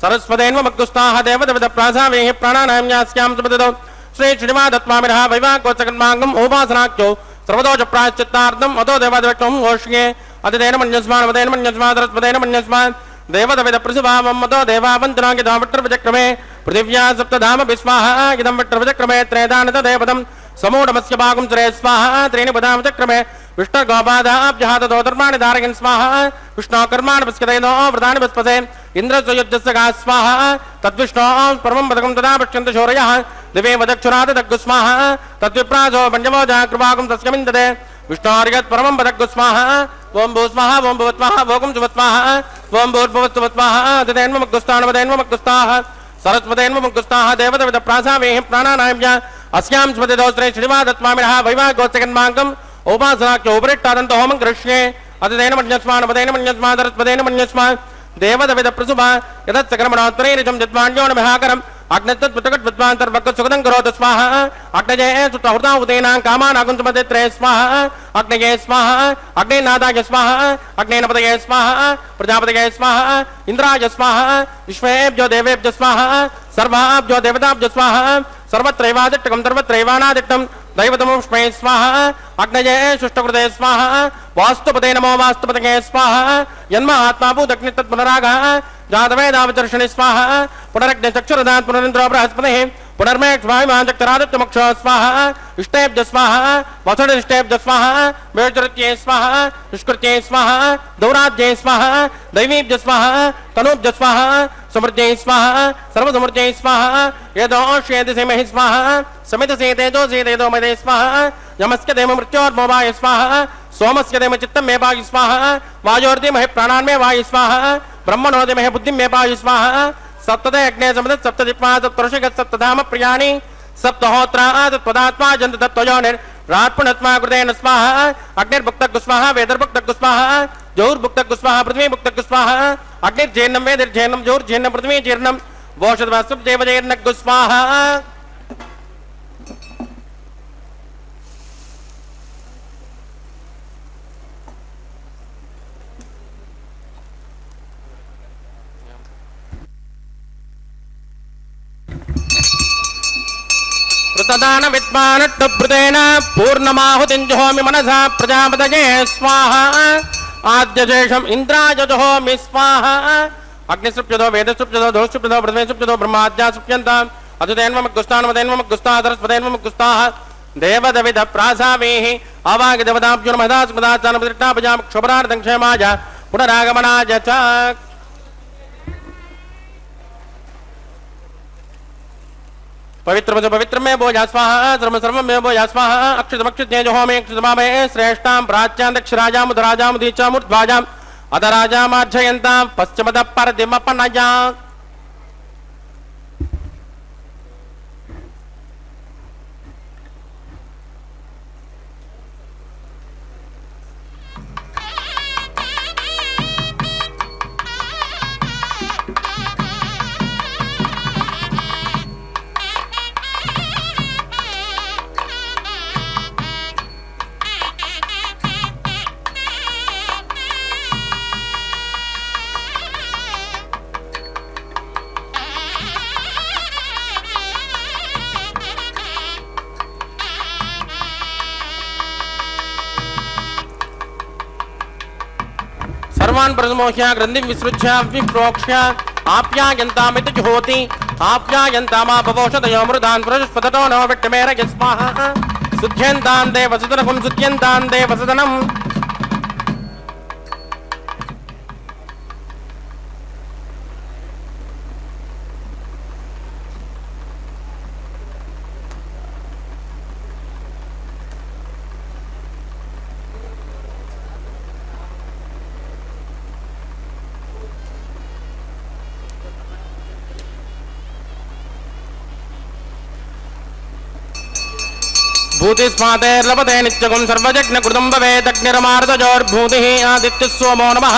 सरस्वतेन्वमग्गुस्थाः देवदेवतप्रासावेहि प्राणानां यास्यां सुपतितो श्री श्रीनिवादत्वामिरः वैवाकोत्सकन्माङ्गम् उपासनाख्यो सर्वदोष प्रायश्चित्तार्थम् अतो देवादिवक्तं घोष्ये अतिदेन मन्यस्मान् मदेन मन्यस्मान् सरस्वतेन मन्यस्मान् देवदेवतप्रसुभावम् अतो देवावन्तनाङ्गिदं विट्टर्वचक्रमे पृथिव्या सप्तधाम विस्वाहा इदं विट्टर्वचक्रमे त्रयदानतदेवदं समूढमस्य भागं सुरे स्वाहा त्रीणि पदाम चक्रमे विष्णुर्गोपादाब्जहातो धर्माणि धारयन् स्वाहा विष्णोकर्माणि पश्यतेनो व्रतानि पस्पसे इन्द्रस्वयुद्धस्य गा स्वाहा तद्विष्णो परमं पदकं तदा पश्यन्त शौर्यः दिवे वदक्षुरात् दग्गु स्वाहा तद्विप्रासो पञ्चमो जाकृभागं तस्यमिन्दते विष्णोर्यत् परमं पदग्गु स्वाहा ओम भू स्वाहा ओम भुव स्वाहा ओम शुभ स्वाहा ओम भूर्भुवस्सुवः स्वाहा अतिदेन्वमग्गुस्थानमदेन्वमग्गुस्थाः सरस्वतेन्वमग्गुस्थाः देवदेवतप्रासावेहि प्राणानां अस्यां स्मृतितो श्री श्रीनिवादत्वामिरः वैवाकोत्सकन्माङ्गम् उपासनाख्यो उपरिष्टादन्तो होमं करिष्ये अतिदेन मन्यस्मान् मदेन मन्यस्मान् सरस्वतेन मन्यस्मान् देवदेवतप्रसुभा यदत्सकर्मणोत्तरैरिजं जद्वाण्यो नमहाकरम् अग्नितत्पुत्रकट्विद्वान्तर्भक्तसुगतं करोतु स्वाहा अग्नये सुतहृताहुतेनां कामानागुन्तमदित्रे स्वाहा अग्नये स्वाहा अग्नेनादाय स्वाहा अग्नेनपतये स्वाहा प्रजापतये स्वाहा इन्द्राय स्वाहा विश्वेभ्यो देवेभ्यो स्वाहा सर्वाभ्यो देवताभ्यो स्वाहा सर्वत्रैवादिष्टकं सर्वत्रैवानादिष्टं दैवतमुष्मै स्वाहा अग्नये शुष्टकृते स्वाहा वास्तुपते नमो वास्तुपतये स्वाहा यन्मात्मा भूतग्नितत्पुनरागः जातवेदावचर्षणि स्वाहा पुनरग्निचक्षुरदात् पुनरिन्द्रो बृहस्पतिः पुनर्मेक्ष्वायुमाञ्चक्तरादित्यमोक्षः स्वाहा इष्टेभ्य स्वाहा वसुडिष्टेभ्य स्वाहा वेचृत्ये स्वाहा निष्कृत्ये स्वाहा दौराज्ये स्वाहा दैवीभ्य स्वाहा तनूभ्य स्वाहा समृद्ध्यै स्वाहा सर्वसमृद्ध्यै स्वाहा यदोष्येदिसेमहि स्वाहा समितसेतेजोसेतेजो मदे स्वाहा यमस्य देव मृत्योर्मोवाय स्वाहा सोमस्य देव चित्तं मे पाहि स्वाहा वायोर्दिमहि प्राणान्मे वायु स्वाहा ब्रह्मणो दिमहि बुद्धिं मे पाहि स्वाहा सप्तदे अग्ने समदत् सप्तदिक्पा सप्तऋषिगत् सप्तधाम प्रियाणि सप्तहोत्रा तत्त्वदात्मा जन्त तत्त्वयोनिर्राट्पुणत्मा कृतेन स्वाहा अग्निर्भुक्तः स्वाहा वेदर्भुक्तः स्वाहा जौर्भुक्तः स्वाहा पृथ्वीभुक्तः स्वाहा अग्निर्जेन्नं वेदिर्जेन्नं जौर्जेन्नं पृथ्वीजीर्णं वोषद्वासुदेवजेर्नः स्वाहा कृतदान विद्वानट्टभृतेन पूर्णमाहुतिं जुहोमि मनसा प्रजापतये स्वाहा आद्यशेषम् इन्द्राय जुहोमि स्वाहा अग्निसृप्यतो वेदसृप्यतो धूसृप्यतो पृथ्वीसृप्यतो ब्रह्माद्या सृप्यन्ताम् अतिदेन्वमग्गुस्थानमदेन्वमग्गुस्थाः सरस्वतेन्वमग्गुस्थाः देवदविदप्रासावेहि आवागिदेवताभ्युर्महदास्मदाचानपतिष्ठापजां क्षुभरार्थं क्षेमाय पुनरागमनाय च पवित्रमच पवित्रमे भो या स्वाहा सर्व सर्वमे भो या स्वाहा अक्षतमक्षते जोहोमे अक्षतमामे श्रेष्ठां प्राच्यां दक्षराजां मुदराजां मुदीचां मूर्ध्वाजां अधराजामार्जयन्तां पश्चिमतः परदिमपनया सर्वान् प्रसमोह्य ग्रन्थिं विसृज्य विप्रोक्ष्य आप्यायन्तामिति जुहोति आप्यायन्तामा भवोषधयो मृदान् पुरुषपततो नो विट्टमेर यस्माः सुध्यन्तान् ते वसुदनकं सुध्यन्तान् ते वसुदनम् भूतिस्मातेर्लभते नित्यगुं सर्वजज्ञकृतं भवेदग्निरमार्दजोर्भूतिः आदित्यः सोमो नमः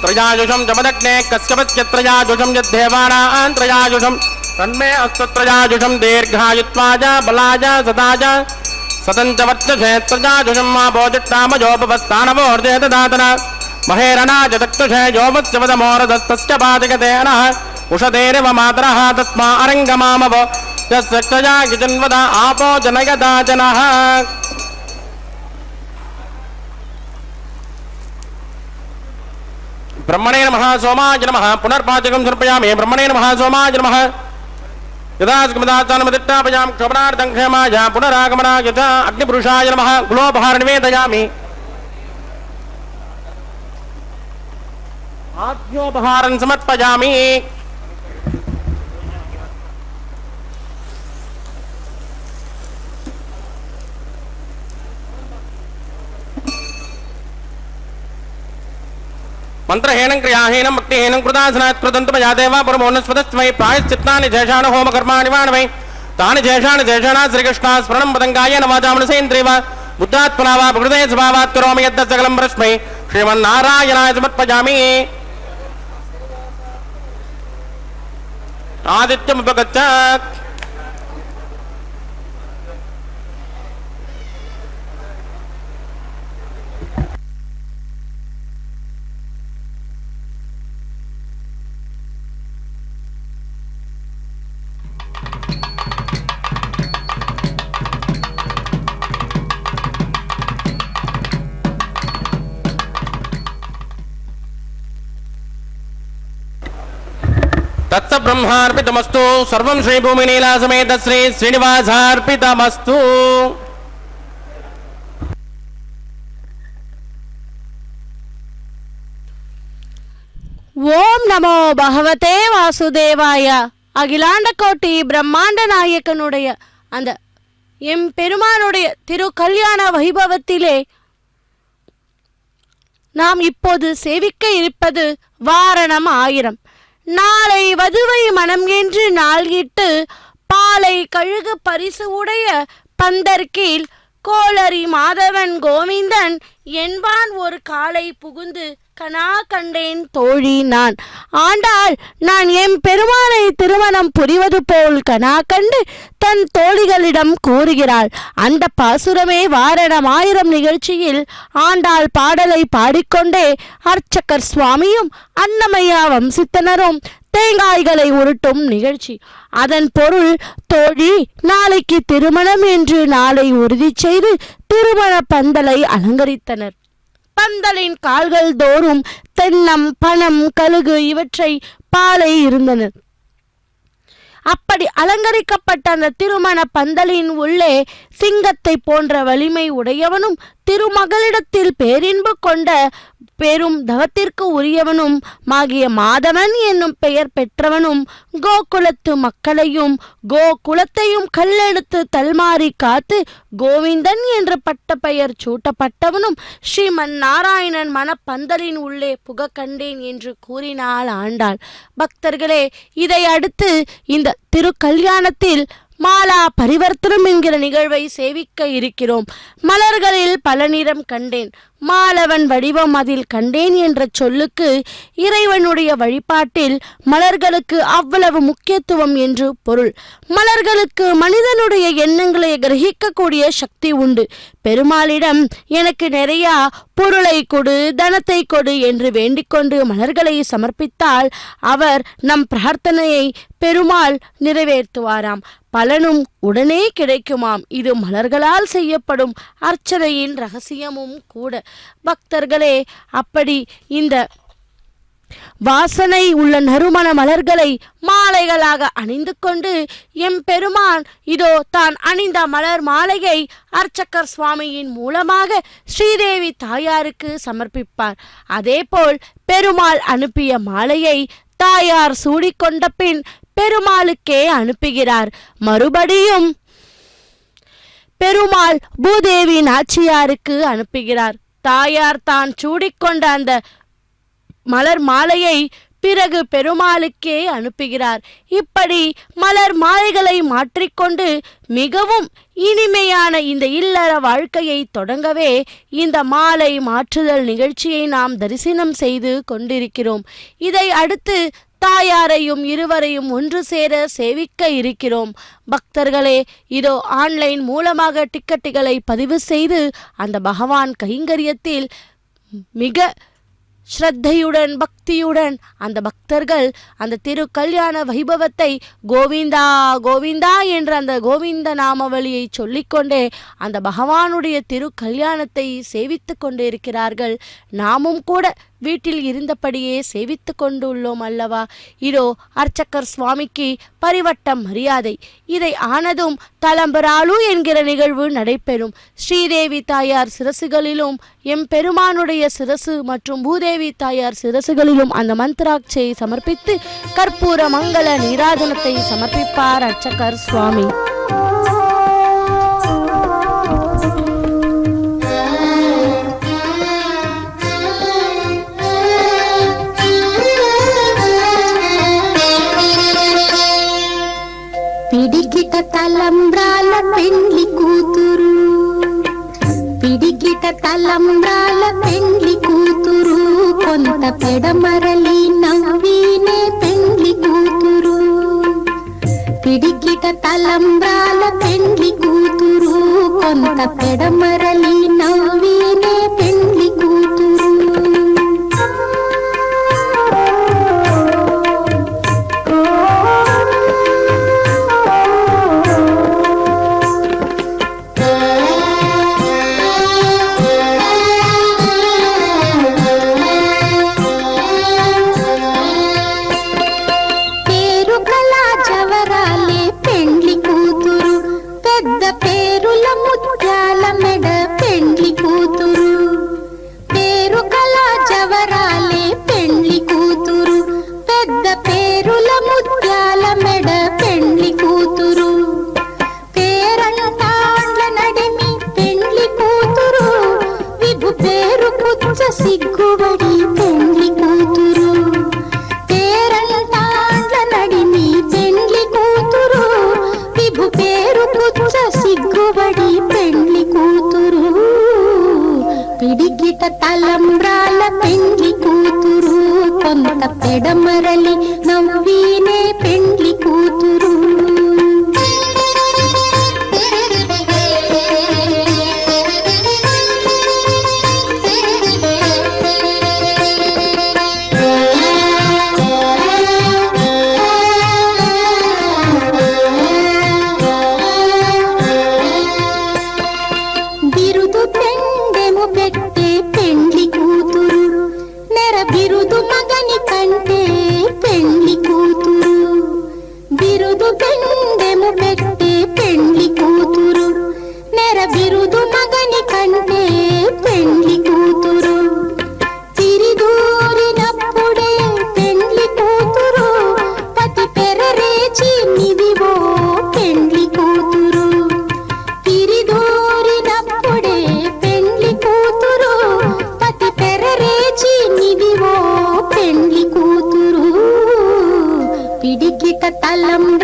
त्रयायुषं जमदग्ने कस्यपस्य त्रयायुषं यद्धेवानां त्रयायुषं तन्मे अस्तु त्रयायुषं दीर्घायुत्वाय बलाय सदाय सतञ्च वर्चसे त्रयायुषं मा भोजट्टामजोपवस्थानवोर्जे ददातना महेरणाय दक्षुषे योमस्य वदमोरदस्तस्य पातिकते नः उषधेरिव मातरः तस्मा अरङ्गमामव यस्या किजन्वदा आपो जनयदा जनः ब्रह्मणे नमः सोमाय नमः पुनर्पाचकं समर्पयामि ब्रह्मणे नमः सोमाय नमः यदास्कमदाचानमदिट्टापयां क्षोभनार्थं क्षेमाय पुनरागमनाय च अग्निपुरुषाय नमः गुलोपहार निवेदयामि आद्योपहारं समर्पयामि मंत्रहीनं क्रियाहीनं भक्तिहीनं कृतासनात् कृतं मया देवा परमोन्नस्वतस्मै प्रायश्चित्तानि शेषान् होमकर्माणि वाणवै तानि शेषान् श्रीकृष्णाः स्मरणं पदङ्गाय नवाजा मनसेन्द्रिय वा बुद्धात्मना वा प्रकृते स्वभावात् करोमि यद् सकलं परस्मै श्रीमन्नारायणाय समर्पयामि आदित्यमुपगच्छत् तत्स ब्रह्मार्पितमस्तु सर्वं श्री भूमिनीला समेत श्री श्रीनिवासार्पितमस्तु ஓம் நமோ பகவதே வாசுதேவாய. அகிலாண்ட கோட்டி பிரம்மாண்ட நாயகனுடைய அந்த எம் பெருமானுடைய திரு கல்யாண வைபவத்திலே நாம் இப்போது சேவிக்க இருப்பது வாரணம் 1000. நாளை வதுவை மனம் என்று நாள்கிட்டு பாலை கழுகு பரிசு உடைய பந்தர்கீழ் கோளரி மாதவன் கோவிந்தன் என்பான் ஒரு காலை புகுந்து கனா கண்டேன் தோழி நான். ஆண்டாள் நான் எம் பெருமானை திருமணம் புரிவது போல் கனா கண்டு தன் தோழிகளிடம் கூறுகிறாள். அந்த பாசுரமே வாரணம் 1000 நிகழ்ச்சியில் ஆண்டாள் பாடலை பாடிக்கொண்டே அர்ச்சகர் சுவாமியும் அன்னமையா வம்சித்தனரும் தேங்காய்களை உருட்டும் நிகழ்ச்சி. அதன் பொருள், தோழி நாளைக்கு திருமணம் என்று நாளை உறுதி செய்து திருமண பந்தலை அலங்கரித்தனர். பந்தலின் கால்கள் தோறும் தென்னம் பனம் கழுகு இவற்றை பாலை இருந்தன. அப்படி அலங்கரிக்கப்பட்ட அந்த திருமண பந்தலின் உள்ளே சிங்கத்தை போன்ற வலிமை உடையவனும் திருமகளிடத்தில் பேரின்பு கொண்ட பெரும் தவத்திற்கு உரியவனும் ஆகிய மாதவன் என்னும் பெயர் பெற்றவனும் கோகுலத்து மக்களையும் கோகுலத்தையும் கல்லெடுத்து தல்மாறி காத்து கோவிந்தன் என்று பட்ட பெயர் சூட்டப்பட்டவனும் ஸ்ரீமன் நாராயணன் மனப்பந்தலின் உள்ளே புக கண்டேன் என்று கூறினாள் ஆண்டாள். பக்தர்களே, இதை அடுத்து இந்த திருக்கல்யாணத்தில் மாலா பரிவர்த்தனம் என்கிற நிகழ்வை சேவிக்க இருக்கிறோம். மலர்களில் பல நிறம் கண்டேன், மாலவன் வடிவம் அதில் கண்டேன் என்ற சொல்லுக்கு இறைவனுடைய வழிபாட்டில் மலர்களுக்கு அவ்வளவு முக்கியத்துவம் என்று பொருள். மலர்களுக்கு மனிதனுடைய எண்ணங்களை கிரகிக்கக்கூடிய சக்தி உண்டு. பெருமாளிடம் எனக்கு நிறைய பொருளை கொடு, தனத்தை கொடு என்று வேண்டிக்கொண்டு மலர்களை சமர்ப்பித்தால் அவர் நம் பிரார்த்தனையை பெருமாள் நிறைவேற்றுவாராம். பலனும் உடனே கிடைக்குமாம். இது மலர்களால் செய்யப்படும் அர்ச்சனையின் ரகசியமும் கூட. பக்தர்களே, அப்படி இந்த வாசனை உள்ள நறுமண மலர்களை மாலைகளாக அணிந்து கொண்டு எம் பெருமான் இதோ தான் அணிந்த மலர் மாலையை அர்ச்சகர் சுவாமியின் மூலமாக ஸ்ரீதேவி தாயாருக்கு சமர்ப்பிப்பார். அதேபோல் பெருமாள் அனுப்பிய மாலையை தாயார் சூடிக்கொண்ட பின் பெருமாளுக்கே அனுப்புகிறார். மறுபடியும் பெருமாள் பூதேவி நாச்சியாருக்கு அனுப்புகிறார். தாயார் தான் சூடிக்கொண்ட அந்த மலர் மாலையை பிறகு பெருமாளுக்கே அனுப்புகிறார். இப்படி மலர் மாலைகளை மாற்றிக்கொண்டு மிகவும் இனிமையான இந்த இல்லற வாழ்க்கையை தொடங்கவே இந்த மாலை மாற்றுதல் நிகழ்ச்சியை நாம் தரிசனம் செய்து கொண்டிருக்கிறோம். இதை அடுத்து தாயாரையும் இருவரையும் ஒன்று சேர சேவிக்க இருக்கிறோம். பக்தர்களே, இதோ ஆன்லைன் மூலமாக டிக்கெட்டுகளை பதிவு செய்து அந்த பகவான் கைங்கரியத்தில் மிக ஸ்ரத்தையுடன் பக்தியுடன் அந்த பக்தர்கள் அந்த திரு கல்யாண வைபவத்தை கோவிந்தா கோவிந்தா என்ற அந்த கோவிந்த நாமவழியை சொல்லிக்கொண்டே அந்த பகவானுடைய திரு கல்யாணத்தை சேவித்து கொண்டு இருக்கிறார்கள். நாமும் கூட வீட்டில் இருந்தபடியே சேவித்து கொண்டுள்ளோம் அல்லவா? இதோ அர்ச்சகர் சுவாமிக்கு பரிவட்டம் மரியாதை. இதை ஆனதும் தலம்பராளு என்கிற நிகழ்வு நடைபெறும். ஸ்ரீதேவி தாயார் சிரசுகளிலும் எம் பெருமானுடைய சிரசு மற்றும் பூதேவி தாயார் சிரசுகளிலும் அந்த மந்திராட்சியை சமர்ப்பித்து கற்பூர மங்கள நீராஜனத்தை சமர்ப்பிப்பார் அர்ச்சகர் சுவாமி. పిడికిట తలంబ్రాల పెండ్లి కూతురు, పిడికిట తలంబ్రాల పెండ్లి కూతురు, కొంత పెడమరలి నవ్వినే పెండ్లి కూతురు. పిడికిట తలంబ్రాల పెండ్లి కూతురు, కొంత పెడమరలి నవ్వినే పెండ్లి కూతురు. సిగ్గుబడి పెండ్లి కూతురు, పేరంటాండ్ల నడిమి పెండ్లి కూతురు, విభు పేరు పుచ్చ సిగ్గుబడి పెండ్లి కూతురు. పిడికిట తలంబ్రాల పెండ్లి కూతురు, కొంత పెడమరలి నవ్వినే పెండ్లి కూతురు. బిరుదు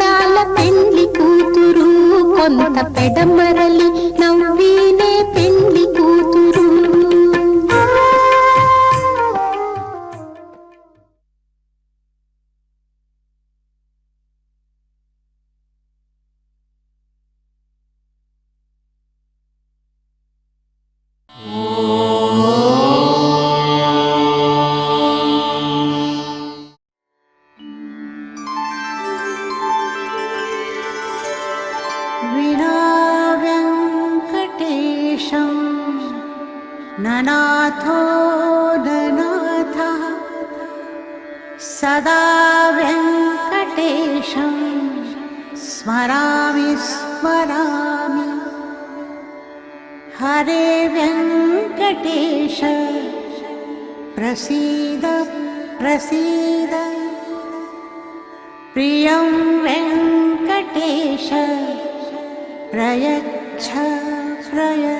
తలంబ్రాల పెండ్లి కూతురు కొంత పెడమరలి నవ్వీనే పెండ్లి కూతురు. विना वेङ्कटेशं ननाथो ननाथः सदा वेङ्कटेशं स्मरामि स्मरामि. हरे वेङ्कटेश प्रसीद प्रसीद. प्रियं वेङ्कटेश प्रयच्छ प्रयच्छ.